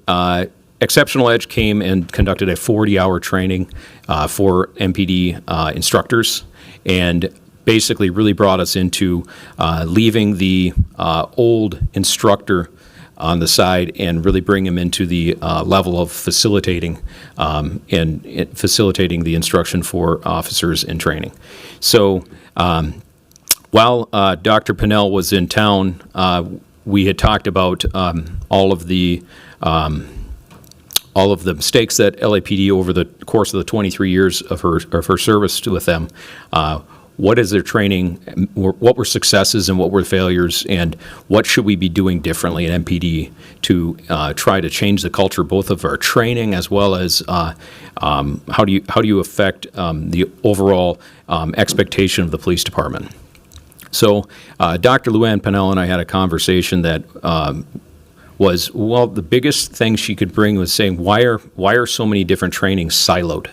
[SPEAKER 9] Exceptional Edge came and conducted a 40-hour training for MPD instructors, and basically really brought us into leaving the old instructor on the side and really bring him into the level of facilitating and facilitating the instruction for officers in training. So while Dr. Pinnell was in town, we had talked about all of the mistakes that LAPD over the course of the 23 years of her service with them. What is their training? What were successes and what were failures? And what should we be doing differently at MPD to try to change the culture, both of our training as well as how do you affect the overall expectation of the police department? So Dr. Luann Pinnell and I had a conversation that was, well, the biggest thing she could bring was saying, why are so many different trainings siloed?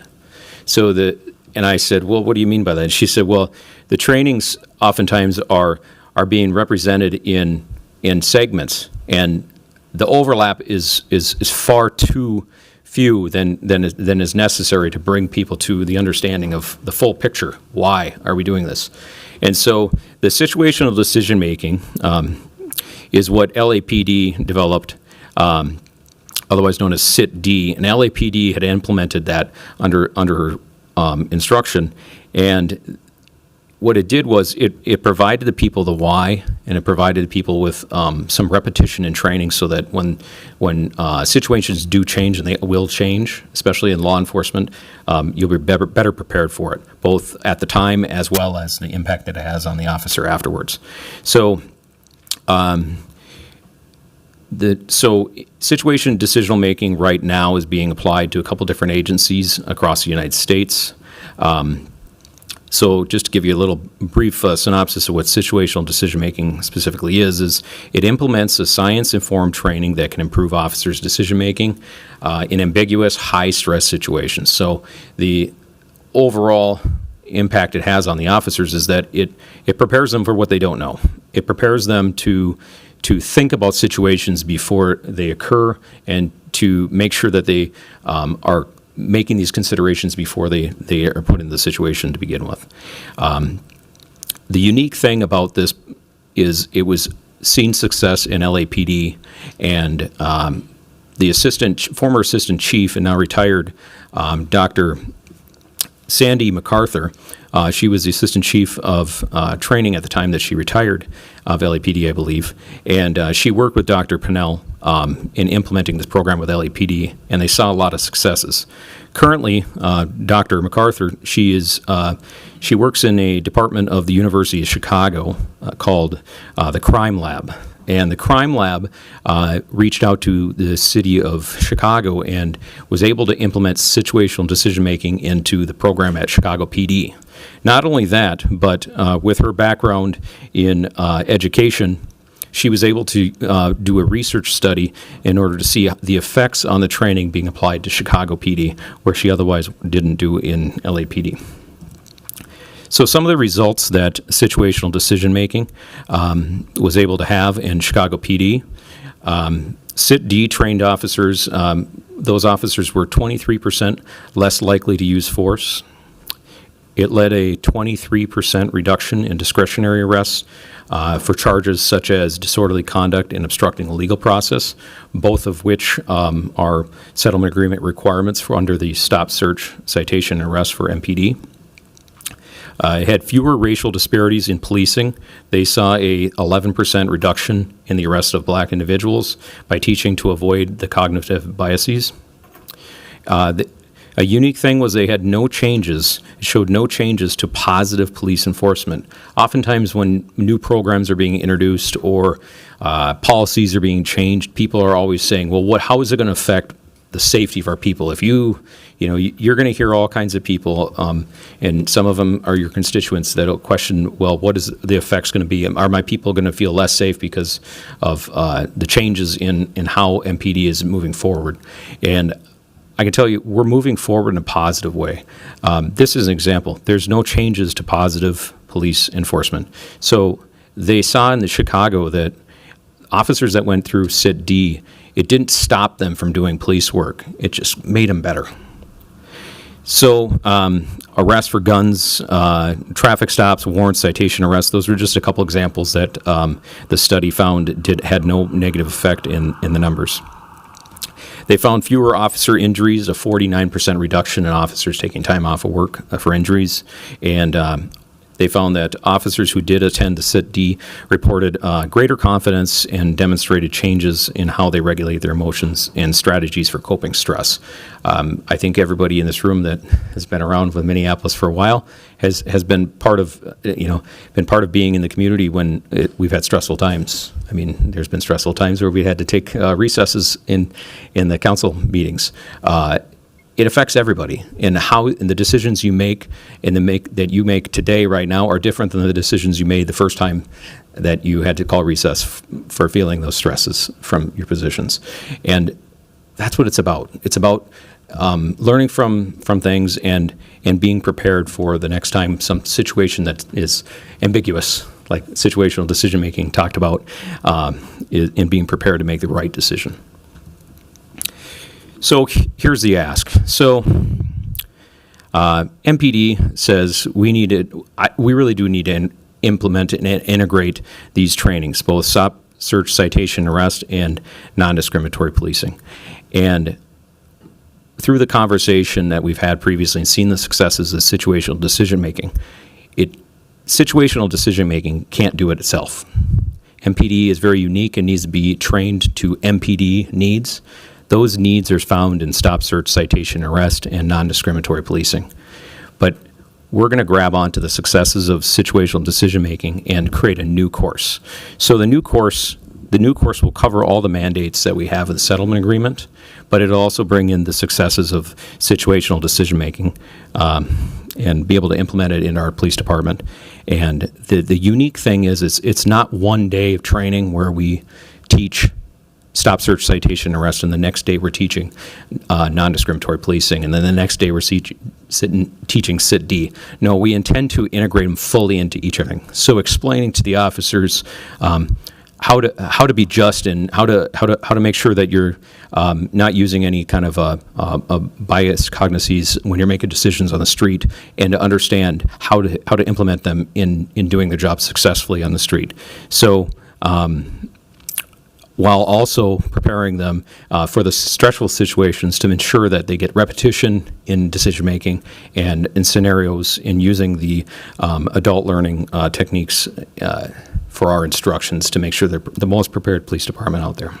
[SPEAKER 9] And I said, well, what do you mean by that? And she said, well, the trainings oftentimes are being represented in segments, and the overlap is far too few than is necessary to bring people to the understanding of the full picture. Why are we doing this? And so the situational decision making is what LAPD developed, otherwise known as SIT-D, and LAPD had implemented that under her instruction, and what it did was it provided the people the why, and it provided the people with some repetition and training so that when situations do change, and they will change, especially in law enforcement, you'll be better prepared for it, both at the time as well as the impact that it has on the officer afterwards. So situation decisional making right now is being applied to a couple different agencies across the United States. So just to give you a little brief synopsis of what situational decision making specifically is it implements a science-informed training that can improve officers' decision making in ambiguous, high-stress situations. So the overall impact it has on the officers is that it prepares them for what they don't know. It prepares them to think about situations before they occur and to make sure that they are making these considerations before they are put in the situation to begin with. The unique thing about this is it was seen success in LAPD, and the former assistant chief and now retired Dr. Sandy MacArthur, she was the assistant chief of training at the time that she retired of LAPD, I believe, and she worked with Dr. Pinnell in implementing this program with LAPD, and they saw a lot of successes. Currently, Dr. MacArthur, she works in a department of the University of Chicago called the Crime Lab. And the Crime Lab reached out to the city of Chicago and was able to implement situational decision-making into the program at Chicago PD. Not only that, but with her background in education, she was able to do a research study in order to see the effects on the training being applied to Chicago PD, where she otherwise didn't do in LAPD. So some of the results that situational decision-making was able to have in Chicago PD, SIT-D trained officers, those officers were 23% less likely to use force. It led a 23% reduction in discretionary arrests for charges such as disorderly conduct and obstructing a legal process, both of which are settlement agreement requirements for under the stop, search, citation, and arrest for MPD. It had fewer racial disparities in policing. They saw a 11% reduction in the arrest of black individuals by teaching to avoid the cognitive biases. A unique thing was they had no changes, showed no changes to positive police enforcement. Oftentimes when new programs are being introduced or policies are being changed, people are always saying, well, how is it going to affect the safety of our people. If you're going to hear all kinds of people, and some of them are your constituents that'll question, well, what is the effects going to be? Are my people going to feel less safe because of the changes in how MPD is moving forward? And I can tell you, we're moving forward in a positive way. This is an example. There's no changes to positive police enforcement. So they saw in the Chicago that officers that went through CIT-D, it didn't stop them from doing police work. It just made them better. So arrests for guns, traffic stops, warrants, citation arrests, those were just a couple examples that the study found had no negative effect in the numbers. They found fewer officer injuries, a 49% reduction in officers taking time off of work for injuries, and they found that officers who did attend the CIT-D reported greater confidence and demonstrated changes in how they regulate their emotions and strategies for coping stress. I think everybody in this room that has been around with Minneapolis for a while has been part of being in the community when we've had stressful times. I mean, there's been stressful times where we had to take recesses in the council meetings. It affects everybody, and the decisions you make that you make today, right now, are different than the decisions you made the first time that you had to call recess for feeling those stresses from your positions. And that's what it's about. It's about learning from things and being prepared for the next time some situation that is ambiguous, like situational decision making talked about, in being prepared to make the right decision. So here's the ask. So MPD says we really do need to implement and integrate these trainings, both stop, search, citation, arrest, and non-discriminatory policing. And through the conversation that we've had previously and seen the successes of situational decision-making, situational decision-making can't do it itself. MPD is very unique and needs to be trained to MPD needs. Those needs are found in stop, search, citation, arrest, and non-discriminatory policing. But we're going to grab onto the successes of situational decision-making and create a new course. So the new course will cover all the mandates that we have in the settlement agreement, but it'll also bring in the successes of situational decision-making and be able to implement it in our police department. And the unique thing is it's not one day of training where we teach stop, search, citation, arrest, and the next day we're teaching non-discriminatory policing, and then the next day we're teaching CIT-D. No, we intend to integrate them fully into each other. So explaining to the officers how to be just and how to make sure that you're not using any kind of biased cognizes when you're making decisions on the street, and to understand how to implement them in doing their job successfully on the street. So. While also preparing them for the stressful situations to ensure that they get repetition in decision-making and in scenarios in using the adult learning techniques for our instructions to make sure they're the most prepared police department out there.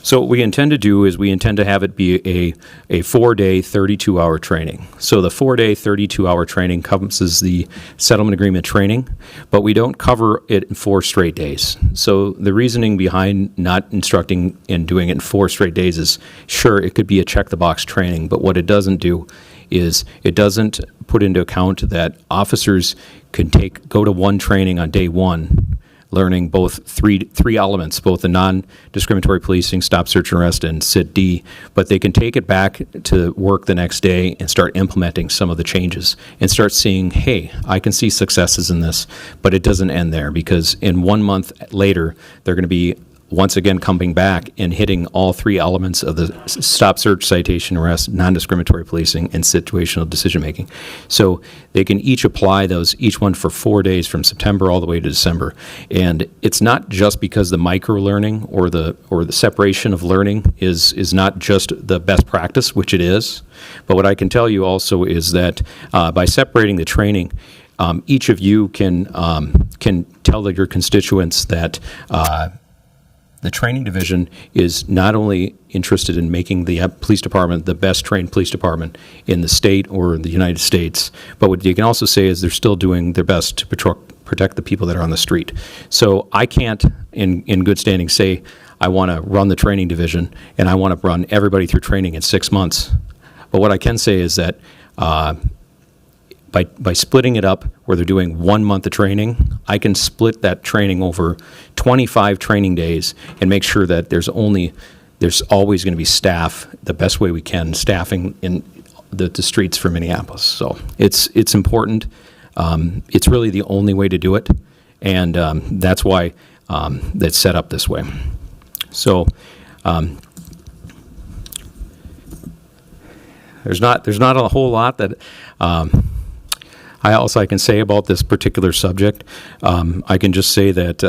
[SPEAKER 9] So what we intend to do is we intend to have it be a 4-day, 32-hour training. So the 4-day, 32-hour training encompasses the settlement agreement training, but we don't cover it in 4 straight days. So the reasoning behind not instructing and doing it in 4 straight days is, sure, it could be a check-the-box training, but what it doesn't do is it doesn't put into account that officers can go to one training on day 1, learning both three elements, both the non-discriminatory policing, stop, search, and arrest, and CIT-D, but they can take it back to work the next day and start implementing some of the changes and start seeing, hey, I can see successes in this, but it doesn't end there, because in 1 month later, they're going to be once again coming back and hitting all 3 elements of the stop, search, citation, arrest, non-discriminatory policing, and situational decision-making. So they can each apply those, each one for 4 days from September all the way to December. And it's not just because the micro-learning or the separation of learning is not just the best practice, which it is, but what I can tell you also is that by separating the training, each of you can tell your constituents that the training division is not only interested in making the police department the best trained police department in the state or the United States, but what you can also say is they're still doing their best to protect the people that are on the street. So I can't, in good standing, say I want to run the training division and I want to run everybody through training in 6 months. But what I can say is that by splitting it up, where they're doing 1 month of training, I can split that training over 25 training days and make sure that there's always going to be staff, the best way we can, staffing in the streets for Minneapolis. So it's important. It's really the only way to do it, and that's why it's set up this way. So there's not a whole lot that I can say about this particular subject. I can just say that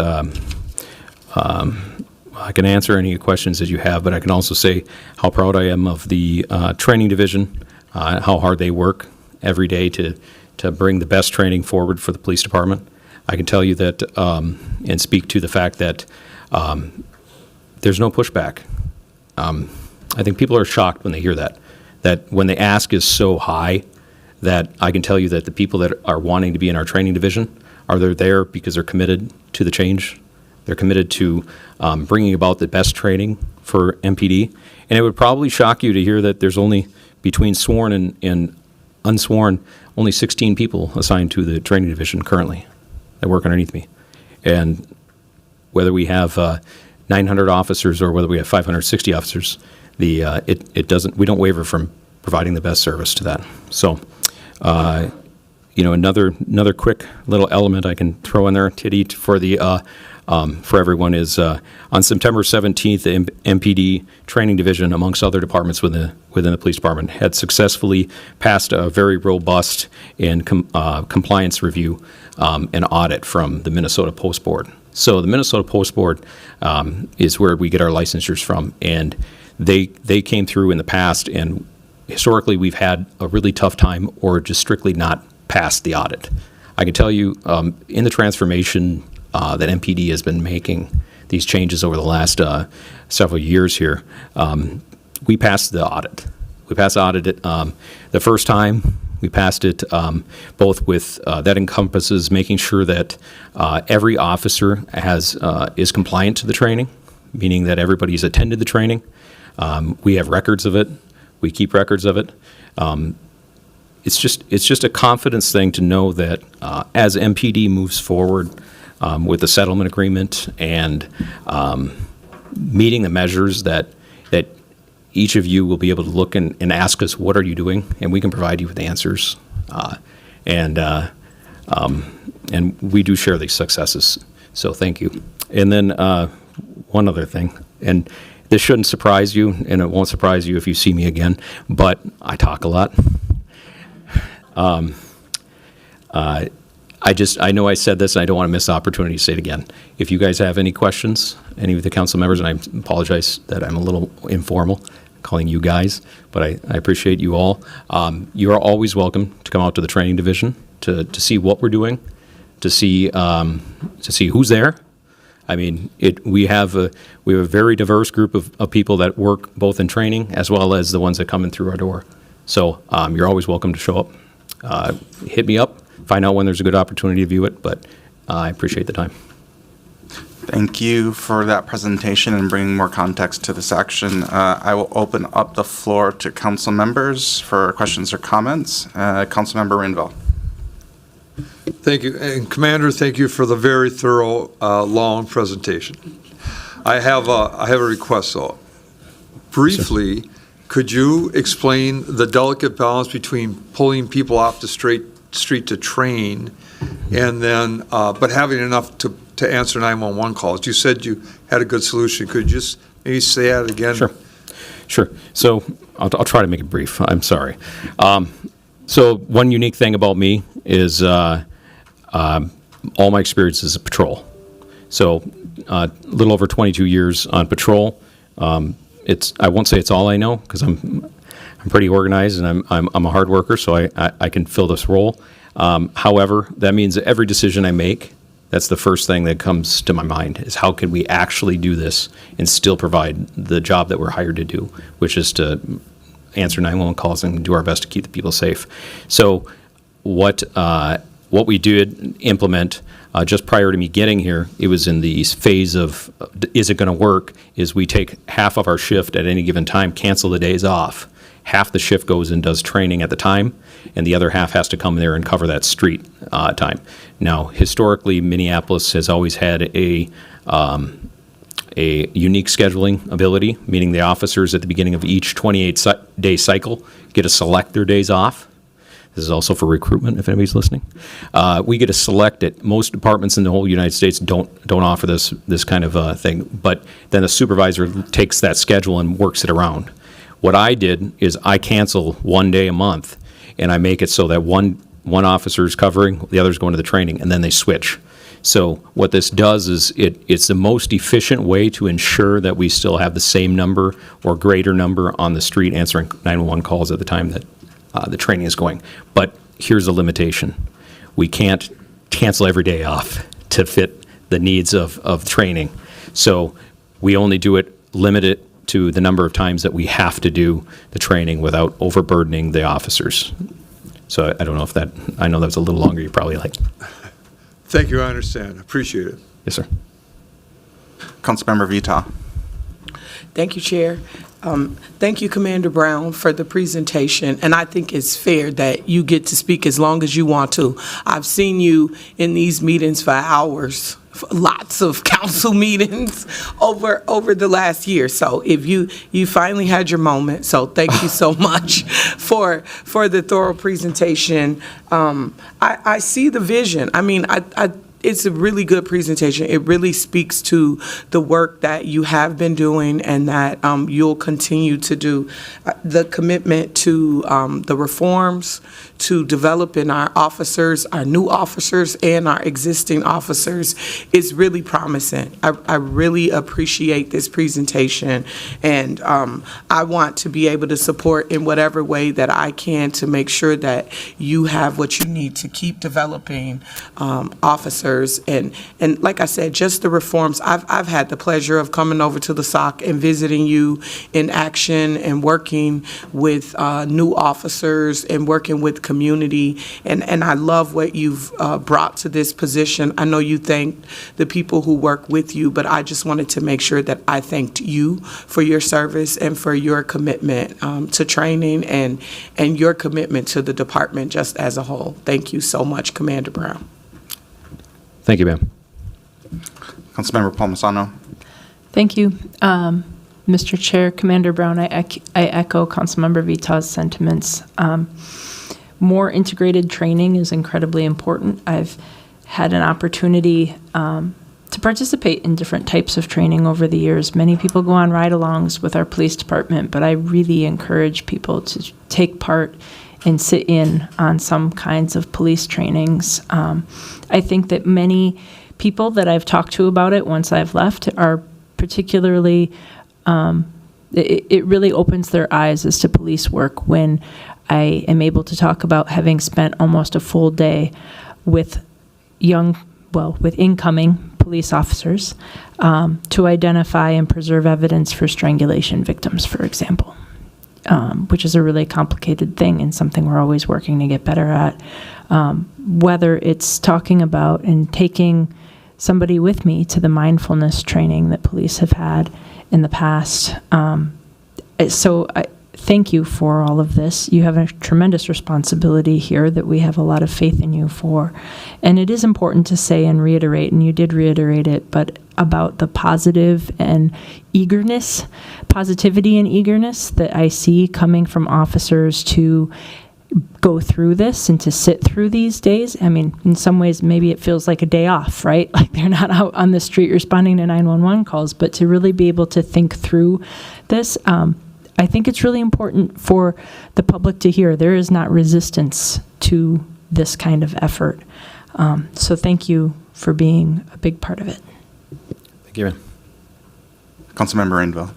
[SPEAKER 9] I can answer any questions that you have, but I can also say how proud I am of the training division, how hard they work every day to bring the best training forward for the police department. I can tell you that and speak to the fact that there's no pushback. I think people are shocked when they hear that when the ask is so high, that I can tell you that the people that are wanting to be in our training division they're there because they're committed to the change. They're committed to bringing about the best training for MPD. And it would probably shock you to hear that there's only, between sworn and unsworn, only 16 people assigned to the training division currently that work underneath me. And whether we have 900 officers or whether we have 560 officers, we don't waver from providing the best service to that. So, another quick little element I can throw in there, Titty, for everyone is on September 17th, the MPD training division, amongst other departments within the police department, had successfully passed a very robust and compliance review and audit from the Minnesota Post Board. So the Minnesota Post Board is where we get our licensures from, and they came through in the past, and historically we've had a really tough time or just strictly not passed the audit. I can tell you in the transformation that MPD has been making, these changes over the last several years here, we passed the audit. We passed the audit the first time. We passed it both with that encompasses making sure that every officer is compliant to the training, meaning that everybody's attended the training. We have records of it. We keep records of it. It's just a confidence thing to know that as MPD moves forward with the settlement agreement and meeting the measures that each of you will be able to look and ask us, what are you doing? And we can provide you with answers. And we do share these successes. So thank you. And then one other thing, and this shouldn't surprise you, and it won't surprise you if you see me again, but I talk a lot. I know I said this, and I don't want to miss the opportunity to say it again. If you guys have any questions, any of the council members, and I apologize that I'm a little informal calling you guys, but I appreciate you all. You are always welcome to come out to the training division to see what we're doing, to see who's there. I mean, we have a very diverse group of people that work both in training as well as the ones that come in through our door. So you're always welcome to show up. Hit me up. Find out when there's a good opportunity to view it, but I appreciate the time.
[SPEAKER 5] Thank you for that presentation and bringing more context to this action. I will open up the floor to council members for questions or comments. Councilmember Rainville.
[SPEAKER 10] Thank you. And Commander, thank you for the very thorough, long presentation. I have a request, though. Briefly, could you explain the delicate balance between pulling people off the street to train and then, but having enough to answer 911 calls? You said you had a good solution. Could you just maybe say that again?
[SPEAKER 9] Sure. So I'll try to make it brief. I'm sorry. So one unique thing about me is all my experience is patrol. So a little over 22 years on patrol. I won't say it's all I know because I'm pretty organized and I'm a hard worker, so I can fill this role. However, that means that every decision I make, that's the first thing that comes to my mind is how can we actually do this and still provide the job that we're hired to do, which is to answer 911 calls and do our best to keep the people safe. So what what we did implement just prior to me getting here, it was in the phase of, is it going to work, is we take half of our shift at any given time, cancel the days off. Half the shift goes and does training at the time, and the other half has to come there and cover that street time. Now, historically, Minneapolis has always had a unique scheduling ability, meaning the officers at the beginning of each 28-day cycle get to select their days off. This is also for recruitment, if anybody's listening. We get to select it. Most departments in the whole United States don't offer this kind of thing, but then the supervisor takes that schedule and works it around. What I did is I cancel 1 day a month, and I make it so that one officer is covering, the other's going to the training, and then they switch. So what this does is it's the most efficient way to ensure that we still have the same number or greater number on the street answering 911 calls at the time that the training is going. But here's the limitation. We can't cancel every day off to fit the needs of training. So we only do it, limit it to the number of times that we have to do the training without overburdening the officers. So I don't know if that, I know that's a little longer, you probably like.
[SPEAKER 10] Thank you, I understand. Appreciate it.
[SPEAKER 9] Yes, sir.
[SPEAKER 5] Councilmember Vita.
[SPEAKER 7] Thank you, Chair. Thank you, Commander Brown, for the presentation, and I think it's fair that you get to speak as long as you want to. I've seen you in these meetings for hours, lots of council meetings over the last year. So if you finally had your moment, so thank you so much for the thorough presentation. I see the vision. I mean, it's a really good presentation. It really speaks to the work that you have been doing and that you'll continue to do. The commitment to the reforms, to developing our officers, our new officers, and our existing officers is really promising. I really appreciate this presentation, and I want to be able to support in whatever way that I can to make sure that you have what you need to keep developing officers. And like I said, just the reforms. I've had the pleasure of coming over to the SOC and visiting you in action and working with new officers and working with community. And I love what you've brought to this position. I know you thanked the people who work with you, but I just wanted to make sure that I thanked you for your service and for your commitment to training and your commitment to the department just as a whole. Thank you so much, Commander Brown.
[SPEAKER 9] Thank you, ma'am.
[SPEAKER 5] Councilmember Palmisano.
[SPEAKER 11] Thank you. Mr. Chair, Commander Brown, I echo Councilmember Vita's sentiments. More integrated training is incredibly important. I've had an opportunity to participate in different types of training over the years. Many people go on ride-alongs with our police department, but I really encourage people to take part and sit in on some kinds of police trainings. I think that many people that I've talked to about it once I've left are particularly, it really opens their eyes as to police work when I am able to talk about having spent almost a full day with with incoming police officers to identify and preserve evidence for strangulation victims, for example. Which is a really complicated thing and something we're always working to get better at. Whether it's talking about and taking somebody with me to the mindfulness training that police have had in the past. So I thank you for all of this. You have a tremendous responsibility here that we have a lot of faith in you for. And it is important to say and reiterate, and you did reiterate it, but about the positive and eagerness, positivity and eagerness that I see coming from officers to go through this and to sit through these days. I mean, in some ways, maybe it feels like a day off, right? Like they're not out on the street responding to 911 calls, but to really be able to think through this, I think it's really important for the public to hear there is not resistance to this kind of effort. So thank you for being a big part of it.
[SPEAKER 9] Thank you, ma'am.
[SPEAKER 5] Councilmember Rainville.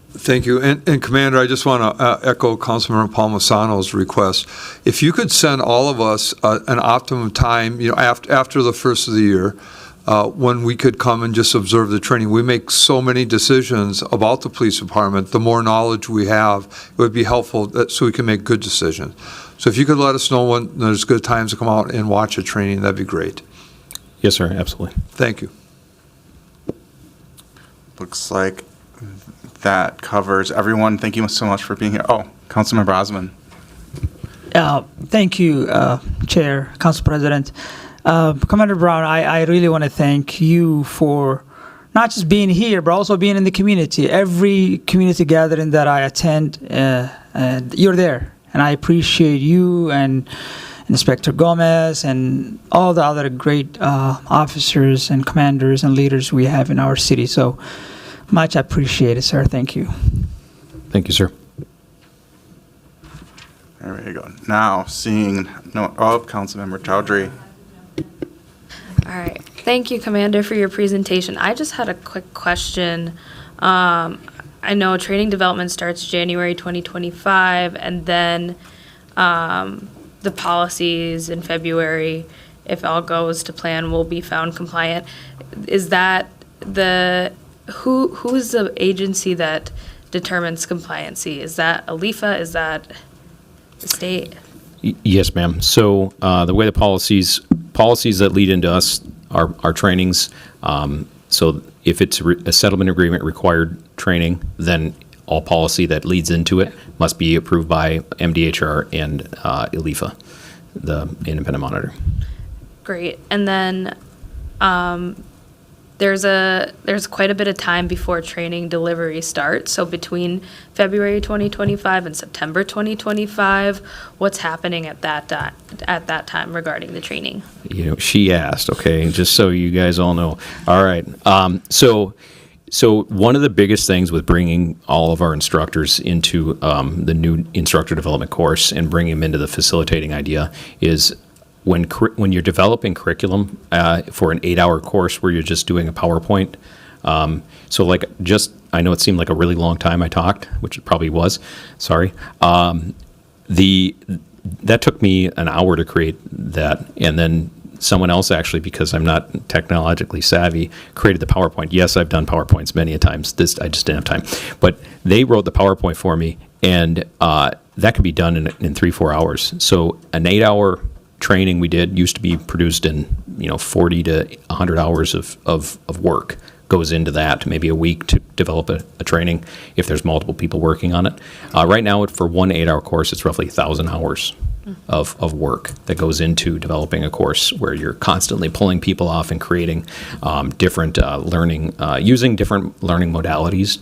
[SPEAKER 10] Thank you. And Commander, I just want to echo Councilmember Palmisano's request. If you could send all of us an optimum time, after the first of the year, when we could come and just observe the training. We make so many decisions about the police department. The more knowledge we have, it would be helpful so we can make good decisions. So if you could let us know when there's good times to come out and watch a training, that'd be great.
[SPEAKER 9] Yes, sir, absolutely.
[SPEAKER 10] Thank you.
[SPEAKER 5] Looks like that covers everyone. Thank you so much for being here. Oh, Councilmember Osman.
[SPEAKER 4] Thank you, Chair, Council President. Commander Brown, I really want to thank you for not just being here, but also being in the community. Every community gathering that I attend, and you're there. And I appreciate you and Inspector Gomez and all the other great officers and commanders and leaders we have in our city. So much appreciated, sir. Thank you.
[SPEAKER 9] Thank you, sir.
[SPEAKER 5] There we go. Now, seeing note of Councilmember Chowdhury.
[SPEAKER 12] All right. Thank you, Commander, for your presentation. I just had a quick question. I know training development starts January 2025, and then the policies in February, if all goes to plan, will be found compliant. Is that who's the agency that determines compliancy? Is that ALIFA? Is that the state?
[SPEAKER 9] Yes, ma'am. So the way the policies that lead into us are trainings. So if it's a settlement agreement required training, then all policy that leads into it must be approved by MDHR and ALIFA, the independent monitor.
[SPEAKER 12] Great. And then there's quite a bit of time before training delivery starts. So between February 2025 and September 2025, what's happening at that time regarding the training?
[SPEAKER 9] You know, she asked, okay, just so you guys all know. All right. So one of the biggest things with bringing all of our instructors into the new instructor development course and bringing them into the facilitating idea is when you're developing curriculum for an 8-hour course where you're just doing a PowerPoint. So like I know it seemed like a really long time I talked, which it probably was. Sorry. That took me an hour to create that, and then someone else actually, because I'm not technologically savvy, created the PowerPoint. Yes, I've done PowerPoints many a times. I just didn't have time. But they wrote the PowerPoint for me, and that could be done in 3-4 hours. So an 8-hour training we did used to be produced in 40 to 100 hours of work goes into that, maybe a week to develop a training if there's multiple people working on it. Right now, for one 8-hour course, it's roughly 1,000 hours of work that goes into developing a course where you're constantly pulling people off and creating different learning, using different learning modalities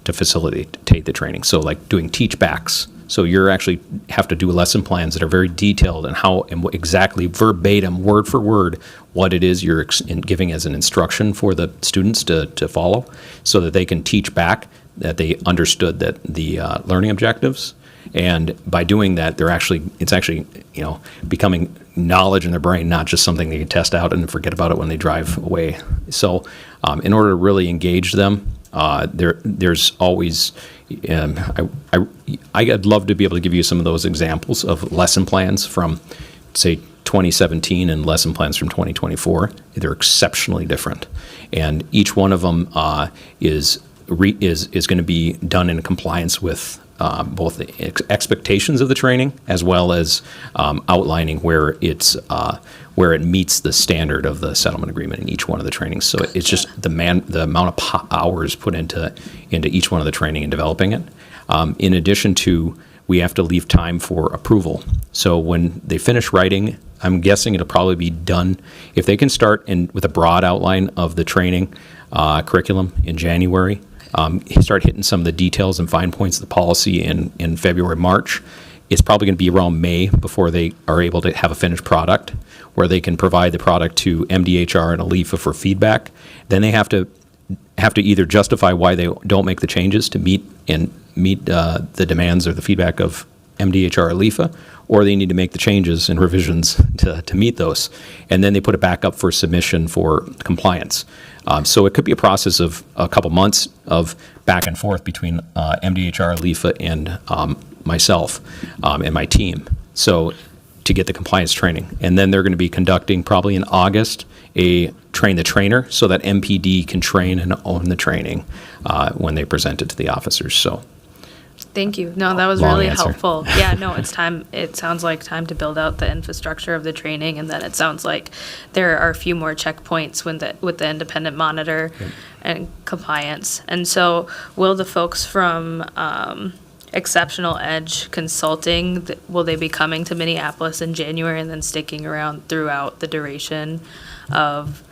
[SPEAKER 9] to facilitate the training. So like doing teach backs. So you're actually have to do lesson plans that are very detailed and how and exactly verbatim, word for word, what it is you're giving as an instruction for the students to follow, so that they can teach back that they understood that the learning objectives. And by doing that, it's actually becoming knowledge in their brain, not just something they can test out and forget about it when they drive away. So in order to really engage them, there's always I'd love to be able to give you some of those examples of lesson plans from, say, 2017 and lesson plans from 2024. They're exceptionally different, and each one of them is going to be done in compliance with both the expectations of the training as well as outlining where it meets the standard of the settlement agreement in each one of the trainings. So it's just the amount of hours put into each one of the training and developing it. In addition to, we have to leave time for approval. So when they finish writing, I'm guessing it'll probably be done, if they can start with a broad outline of the training curriculum in January, start hitting some of the details and fine points of the policy in February, March. It's probably going to be around May before they are able to have a finished product where they can provide the product to MDHR and ALIFA for feedback. Then they have to either justify why they don't make the changes to meet the demands or the feedback of MDHR ALIFA, or they need to make the changes and revisions to meet those. And then they put it back up for submission for compliance. So it could be a process of a couple months of back and forth between MDHR, ALIFA, and myself and my team. So to get the compliance training. And then they're going to be conducting probably in August a train the trainer so that MPD can train and own the training when they present it to the officers. So.
[SPEAKER 12] Thank you. No, that was
[SPEAKER 9] Long
[SPEAKER 12] really
[SPEAKER 9] answer.
[SPEAKER 12] helpful. Yeah, no, it's time. It sounds like time to build out the infrastructure of the training, and then it sounds like there are a few more checkpoints with the independent monitor and compliance. And so, will the folks from Exceptional Edge Consulting, will they be coming to Minneapolis in January and then sticking around throughout the duration of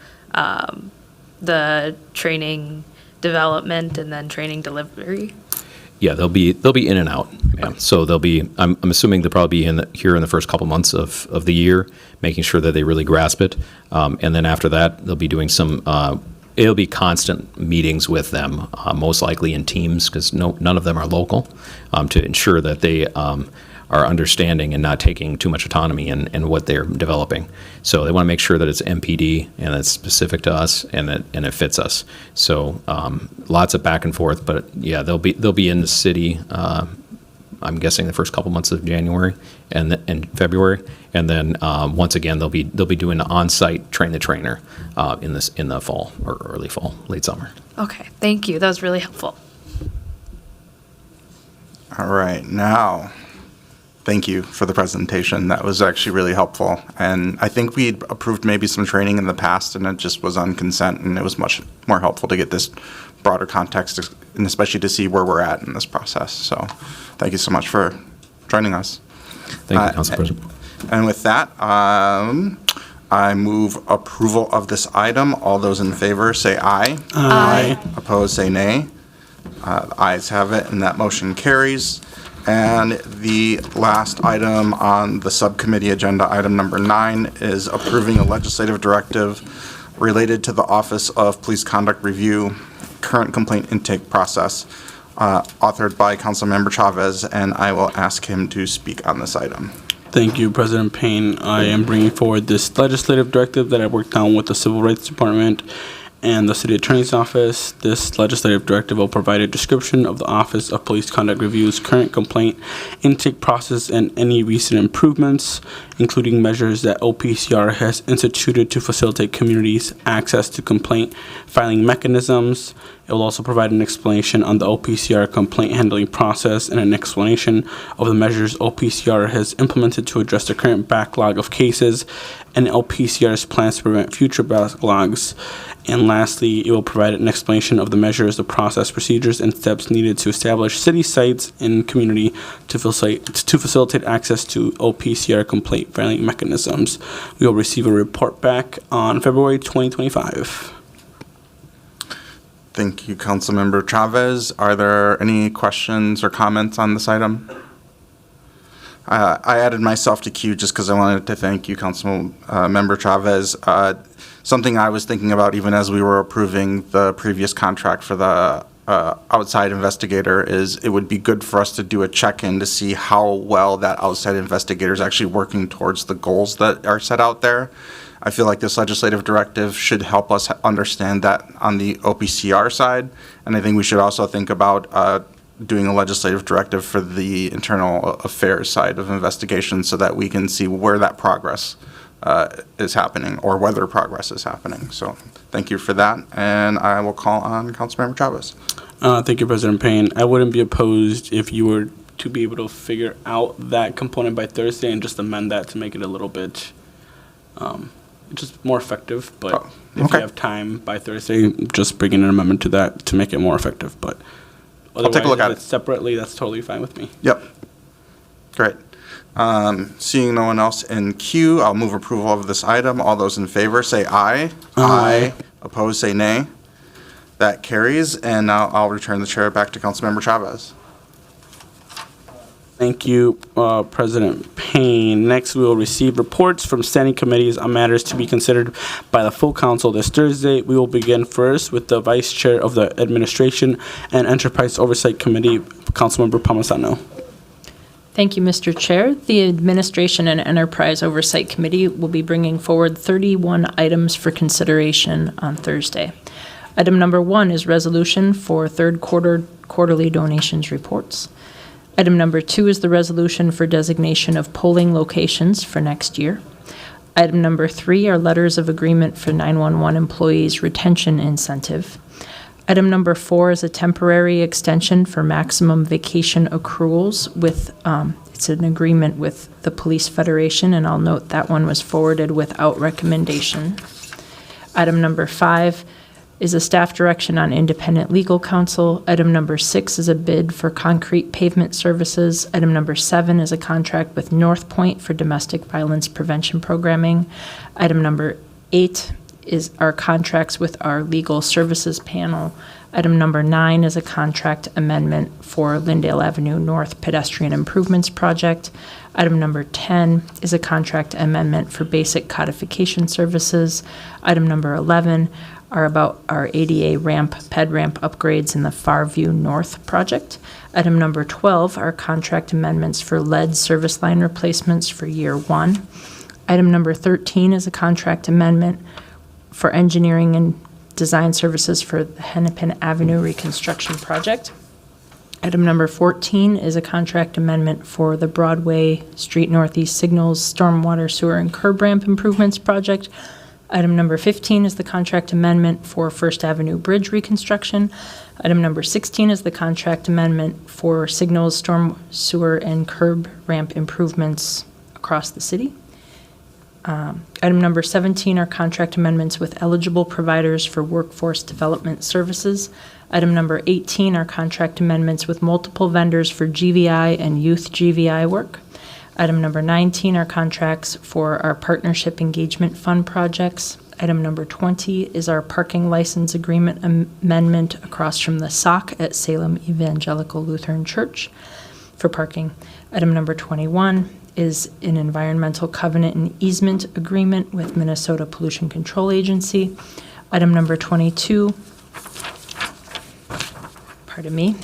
[SPEAKER 12] the training development and then training delivery?
[SPEAKER 9] Yeah, they'll be in and out. Yeah. So they'll be. I'm assuming they'll probably be here in the first couple months of the year, making sure that they really grasp it, and then after that, they'll be doing some. It'll be constant meetings with them, most likely in teams, because none of them are local, to ensure that they are understanding and not taking too much autonomy in what they're developing. So they want to make sure that it's MPD and it's specific to us and it fits us. So lots of back and forth, but yeah, they'll be in the city. I'm guessing the first couple months of January and February, and then once again they'll be doing the on-site train the trainer in the fall or early fall, late summer.
[SPEAKER 12] Okay, thank you. That was really helpful.
[SPEAKER 5] All right, now, thank you for the presentation. That was actually really helpful. And I think we'd approved maybe some training in the past, and it just was on consent, and it was much more helpful to get this broader context, and especially to see where we're at in this process. So thank you so much for joining us.
[SPEAKER 9] Thank you, Council President.
[SPEAKER 5] And with that, I move approval of this item. All those in favor say aye.
[SPEAKER 12] Aye.
[SPEAKER 5] Opposed, say nay. The ayes have it, and that motion carries. And the last item on the subcommittee agenda, item number 9, is approving a legislative directive related to the Office of Police Conduct Review current complaint intake process, authored by Councilmember Chavez, and I will ask him to speak on this item.
[SPEAKER 1] Thank you, President Payne. I am bringing forward this legislative directive that I worked on with the Civil Rights Department and the City Attorney's Office. This legislative directive will provide a description of the Office of Police Conduct Review's current complaint intake process and any recent improvements, including measures that OPCR has instituted to facilitate communities' access to complaint filing mechanisms. It will also provide an explanation on the OPCR complaint handling process and an explanation of the measures OPCR has implemented to address the current backlog of cases and OPCR's plans to prevent future backlogs. And lastly, it will provide an explanation of the measures, the process, procedures, and steps needed to establish city sites in community to facilitate access to OPCR complaint filing mechanisms. We will receive a report back on February 2025.
[SPEAKER 5] Thank you, Councilmember Chavez. Are there any questions or comments on this item? I added myself to queue just because I wanted to thank you, Councilmember Chavez. Something I was thinking about even as we were approving the previous contract for the outside investigator is it would be good for us to do a check-in to see how well that outside investigator is actually working towards the goals that are set out there. I feel like this legislative directive should help us understand that on the OPCR side, and I think we should also think about doing a legislative directive for the internal affairs side of investigations so that we can see where that progress is happening or whether progress is happening. So thank you for that, and I will call on Councilmember Chavez.
[SPEAKER 1] Thank you, President Payne. I wouldn't be opposed if you were to be able to figure out that component by Thursday and just amend that to make it a little bit just more effective. But if you have time by Thursday, just bring in an amendment to that to make it more effective. But
[SPEAKER 5] I'll take a look at it
[SPEAKER 1] separately. That's totally fine with me.
[SPEAKER 5] Yep. Great. Seeing no one else in queue, I'll move approval of this item. All those in favor say aye.
[SPEAKER 1] Aye.
[SPEAKER 5] Opposed, say nay. That carries, and now I'll return the chair back to Councilmember Chavez.
[SPEAKER 1] Thank you, President Payne. Next, we will receive reports from standing committees on matters to be considered by the full council this Thursday. We will begin first with the Vice Chair of the Administration and Enterprise Oversight Committee, Councilmember Palmisano.
[SPEAKER 11] Thank you, Mr. Chair. The Administration and Enterprise Oversight Committee will be bringing forward 31 items for consideration on Thursday. Item number 1 is resolution for third quarterly donations reports. Item number 2 is the resolution for designation of polling locations for next year. Item number 3 are letters of agreement for 911 employees retention incentive. Item number 4 is a temporary extension for maximum vacation accruals with, it's an agreement with the Police Federation, and I'll note that one was forwarded without recommendation. Item number 5 is a staff direction on independent legal counsel. Item number 6 is a bid for concrete pavement services. Item number 7 is a contract with North Point for domestic violence prevention programming. Item number 8 is our contracts with our legal services panel. Item number 9 is a contract amendment for Lyndale Avenue North pedestrian improvements project. Item number 10 is a contract amendment for basic codification services. Item number 11 are about our ADA ramp, ped ramp upgrades in the Farview North project. Item number 12 are contract amendments for lead service line replacements for year 1. Item number 13 is a contract amendment for engineering and design services for the Hennepin Avenue reconstruction project. Item number 14 is a contract amendment for the Broadway Street Northeast Signals Stormwater Sewer and Curb Ramp Improvements project. Item number 15 is the contract amendment for First Avenue Bridge reconstruction. Item number 16 is the contract amendment for signals, storm, sewer, and curb ramp improvements across the city. Item number 17 are contract amendments with eligible providers for workforce development services. Item number 18 are contract amendments with multiple vendors for GVI and youth GVI work. Item number 19 are contracts for our Partnership Engagement Fund projects. Item number 20 is our parking license agreement amendment across from the SOC at Salem Evangelical Lutheran Church for parking. Item number 21 is an environmental covenant and easement agreement with Minnesota Pollution Control Agency. Item number 22,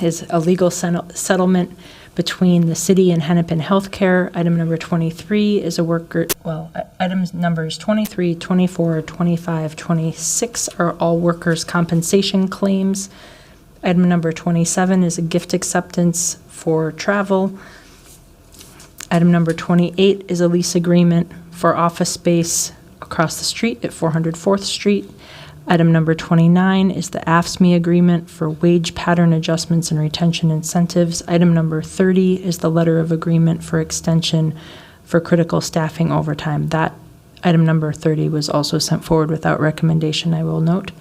[SPEAKER 11] is a legal settlement between the city and Hennepin Healthcare. Item number 23 is items numbers 23, 24, 25, 26 are all workers' compensation claims. Item number 27 is a gift acceptance for travel. Item number 28 is a lease agreement for office space across the street at 404th Street. Item number 29 is the AFSCME agreement for wage pattern adjustments and retention incentives. Item number 30 is the letter of agreement for extension for critical staffing overtime. That item number 30 was also sent forward without recommendation, I will note.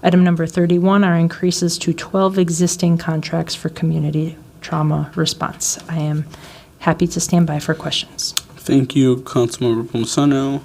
[SPEAKER 11] Item number 31 are increases to 12 existing contracts for community trauma response. I am happy to stand by for questions.
[SPEAKER 1] Thank you, Councilmember Pomsano.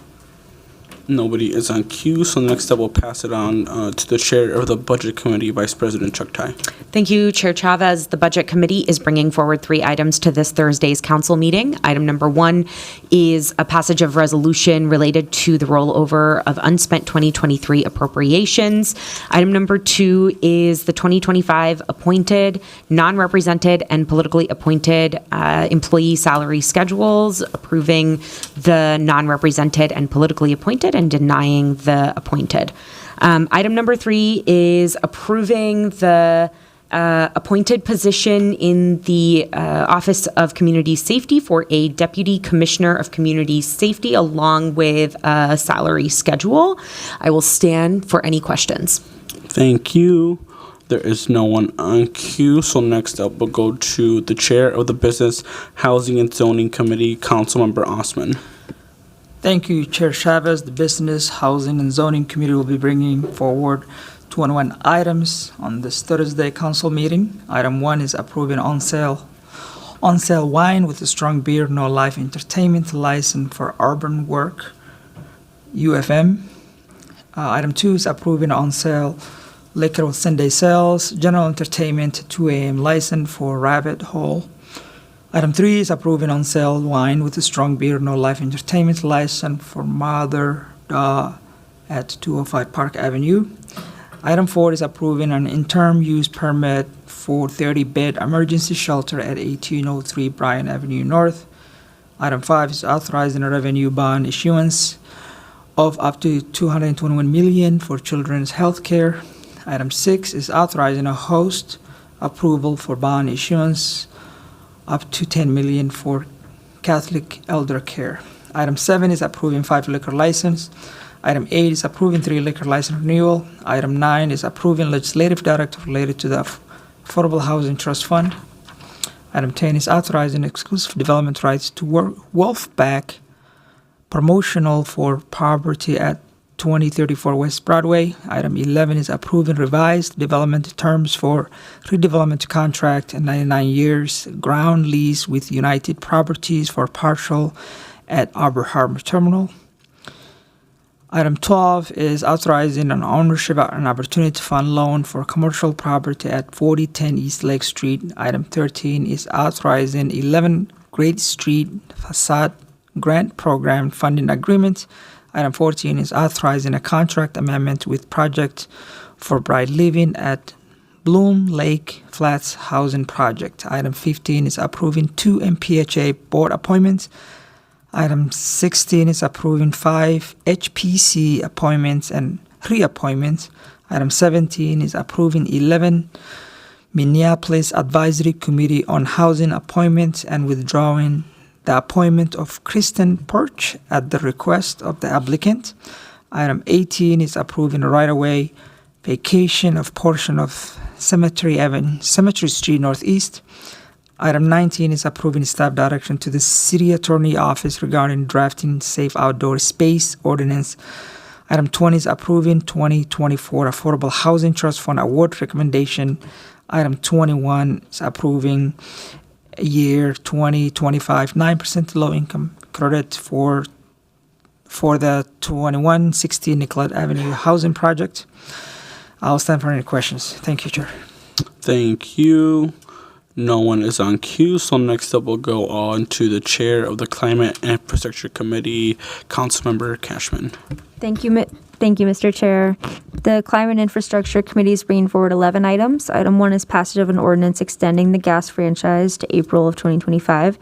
[SPEAKER 1] Nobody is on queue, so next I will pass it on to the chair of the Budget Committee, Vice President Chuck Tai.
[SPEAKER 13] Thank you, Chair Chavez. The Budget Committee is bringing forward 3 items to this Thursday's council meeting. Item number 1 is a passage of resolution related to the rollover of unspent 2023 appropriations. Item number 2 is the 2025 appointed, non-represented, and politically appointed employee salary schedules, approving the non-represented and politically appointed and denying the appointed. Item number 3 is approving the appointed position in the Office of Community Safety for a Deputy Commissioner of Community Safety, along with a salary schedule. I will stand for any questions.
[SPEAKER 1] Thank you. There is no one on queue, so next up we'll go to the chair of the Business, Housing, and Zoning Committee, Councilmember Osman.
[SPEAKER 4] Thank you, Chair Chavez. The Business, Housing, and Zoning Committee will be bringing forward 21 items on this Thursday council meeting. Item 1 is approving on-sale wine with a strong beer, no live entertainment license for Urban Work, UFM. Item 2 is approving on-sale liquor with Sunday sales, general entertainment 2 a.m. license for Rabbit Hole. Item 3 is approving on-sale wine with a strong beer, no live entertainment license for Mother at 205 Park Avenue. Item 4 is approving an interim use permit for 30-bed emergency shelter at 1803 Bryan Avenue North. Item 5 is authorizing a revenue bond issuance of up to $221 million for children's health care. Item 6 is authorizing a host approval for bond issuance up to $10 million for Catholic elder care. Item 7 is approving 5 liquor license. Item 8 is approving 3 liquor license renewal. Item 9 is approving legislative directive related to the Affordable Housing Trust Fund. Item 10 is authorizing exclusive development rights to Wolfpack promotional for property at 2034 West Broadway. Item 11 is approving revised development terms for redevelopment contract and 99 years ground lease with United Properties for partial at Arbor Harbor Terminal. Item 12 is authorizing an ownership and opportunity fund loan for commercial property at 4010 East Lake Street. Item 13 is authorizing 11 Great Street facade grant program funding agreement. Item 14 is authorizing a contract amendment with Project for Bright Living at Bloom Lake Flats Housing Project. Item 15 is approving 2 MPHA board appointments. Item 16 is approving 5 HPC appointments and reappointments. Item 17 is approving 11 Minneapolis Advisory Committee on Housing appointments and withdrawing the appointment of Kristen Perch at the request of the applicant. Item 18 is approving right-of-way vacation of portion of Cemetery Street Northeast. Item 19 is approving staff direction to the City Attorney Office regarding drafting safe outdoor space ordinance. Item 20 is approving 2024 Affordable Housing Trust Fund award recommendation. Item 21 is approving year 2025 9% low income credit for the 2160 Nicollet Avenue housing project. I'll stand for any questions. Thank you, Chair.
[SPEAKER 1] Thank you. No one is on queue, so next up we'll go on to the chair of the Climate and Infrastructure Committee, Councilmember Cashman.
[SPEAKER 14] Thank you, Mr. Chair. The Climate and Infrastructure Committee is bringing forward 11 items. Item 1 is passage of an ordinance extending the gas franchise to April of 2025.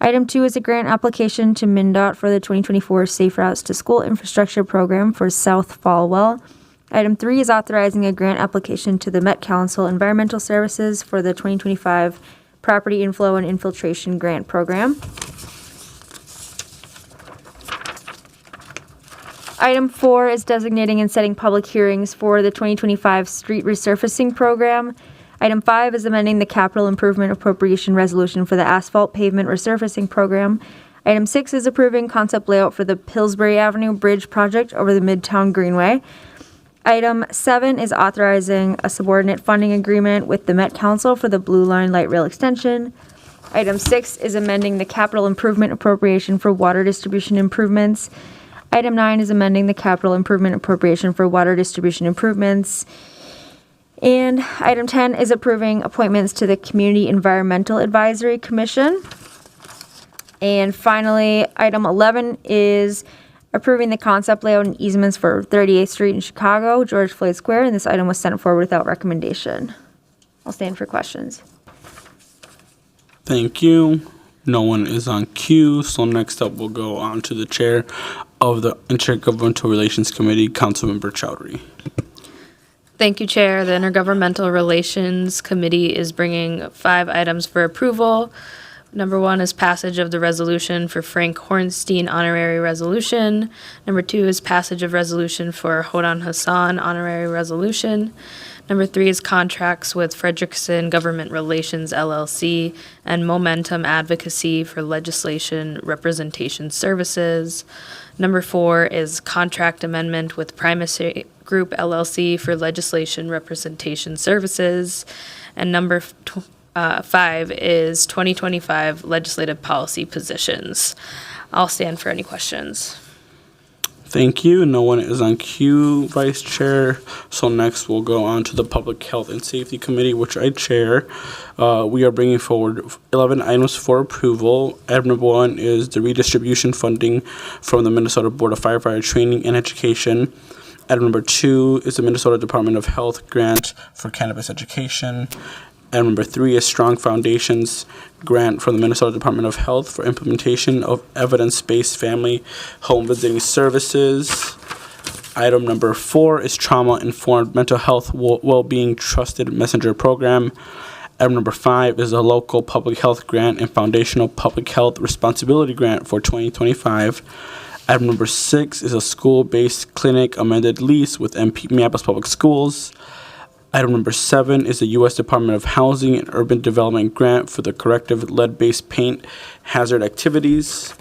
[SPEAKER 14] Item 2 is a grant application to MnDOT for the 2024 Safe Routes to School Infrastructure Program for South Falwell. Item 3 is authorizing a grant application to the Met Council Environmental Services for the 2025 Property Inflow and Infiltration Grant Program. Item 4 is designating and setting public hearings for the 2025 Street Resurfacing Program. Item 5 is amending the Capital Improvement Appropriation Resolution for the Asphalt Pavement Resurfacing Program. Item 6 is approving concept layout for the Pillsbury Avenue Bridge project over the Midtown Greenway. Item 7 is authorizing a subordinate funding agreement with the Met Council for the Blue Line Light Rail extension. Item 6 is amending the Capital Improvement Appropriation for water distribution improvements. Item 9 is amending the Capital Improvement Appropriation for water distribution improvements. And item 10 is approving appointments to the Community Environmental Advisory Commission. And finally, item 11 is approving the concept layout and easements for 38th Street in Chicago, George Floyd Square, and this item was sent forward without recommendation. I'll stand for questions.
[SPEAKER 1] Thank you. No one is on queue, so next up we'll go on to the chair of the Intergovernmental Relations Committee, Councilmember Chowdhury.
[SPEAKER 12] Thank you, Chair. The Intergovernmental Relations Committee is bringing 5 items for approval. Number 1 is passage of the resolution for Frank Hornstein honorary resolution. Number 2 is passage of resolution for Hodan Hassan honorary resolution. Number 3 is contracts with Frederickson Government Relations, LLC, and Momentum Advocacy for Legislation Representation Services. Number 4 is contract amendment with Primacy Group, LLC, for Legislation Representation Services. And number 5 is 2025 legislative policy positions. I'll stand for any questions.
[SPEAKER 1] Thank you. No one is on queue, Vice Chair. So next we'll go on to the Public Health and Safety Committee, which I chair. We are bringing forward 11 items for approval. Item number 1 is the redistribution funding from the Minnesota Board of Firefighter Training and Education. Item number 2 is the Minnesota Department of Health grant for cannabis education. Item number 3 is Strong Foundations grant from the Minnesota Department of Health for implementation of evidence-based family home visiting services. Item number 4 is Trauma-Informed Mental Health Well-Being Trusted Messenger Program. Item number 5 is a local public health grant and foundational public health responsibility grant for 2025. Item number 6 is a school-based clinic amended lease with Minneapolis Public Schools. Item number 7 is a U.S. Department of Housing and Urban Development grant for the corrective lead-based paint hazard activities.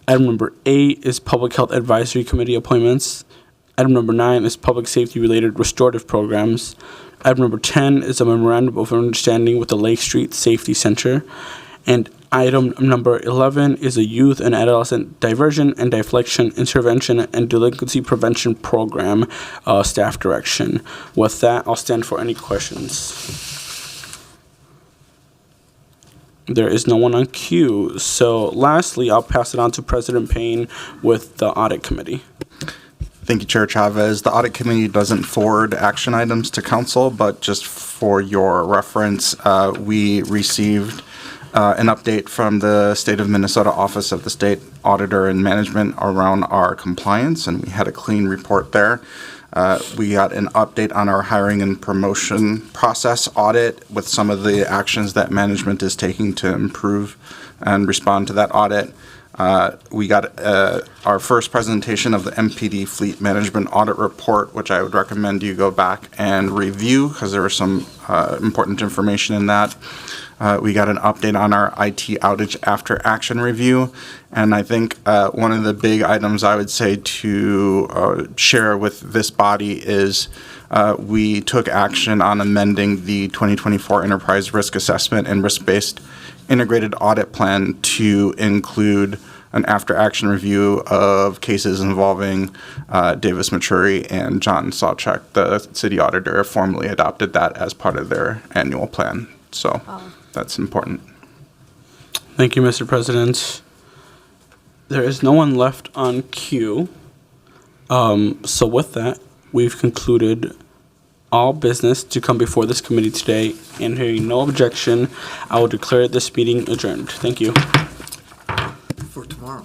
[SPEAKER 1] Item number 8 is Public Health Advisory Committee appointments. Item number 9 is public safety-related restorative programs. Item number 10 is a memorandum of understanding with the Lake Street Safety Center. And item number 11 is a youth and adolescent diversion and deflection intervention and delinquency prevention program staff direction. With that, I'll stand for any questions. There is no one on queue. So lastly, I'll pass it on to President Payne with the Audit Committee.
[SPEAKER 5] Thank you, Chair Chavez. The Audit Committee doesn't forward action items to Council, but just for your reference, we received an update from the State of Minnesota Office of the State Auditor and Management around our compliance, and we had a clean report there. We got an update on our hiring and promotion process audit with some of the actions that management is taking to improve and respond to that audit. We got our first presentation of the MPD Fleet Management Audit Report, which I would recommend you go back and review because there was some important information in that. We got an update on our IT outage after action review. And I think one of the big items I would say to share with this body is we took action on amending the 2024 Enterprise Risk Assessment and Risk-Based Integrated Audit Plan to include an after-action review of cases involving Davis Maturi and John Sawchuk. The city auditor formally adopted that as part of their annual plan. So that's important.
[SPEAKER 1] Thank you, Mr. President. There is no one left on queue. So with that, we've concluded all business to come before this committee today, and hearing no objection, I will declare this meeting adjourned. Thank you.
[SPEAKER 10] For tomorrow.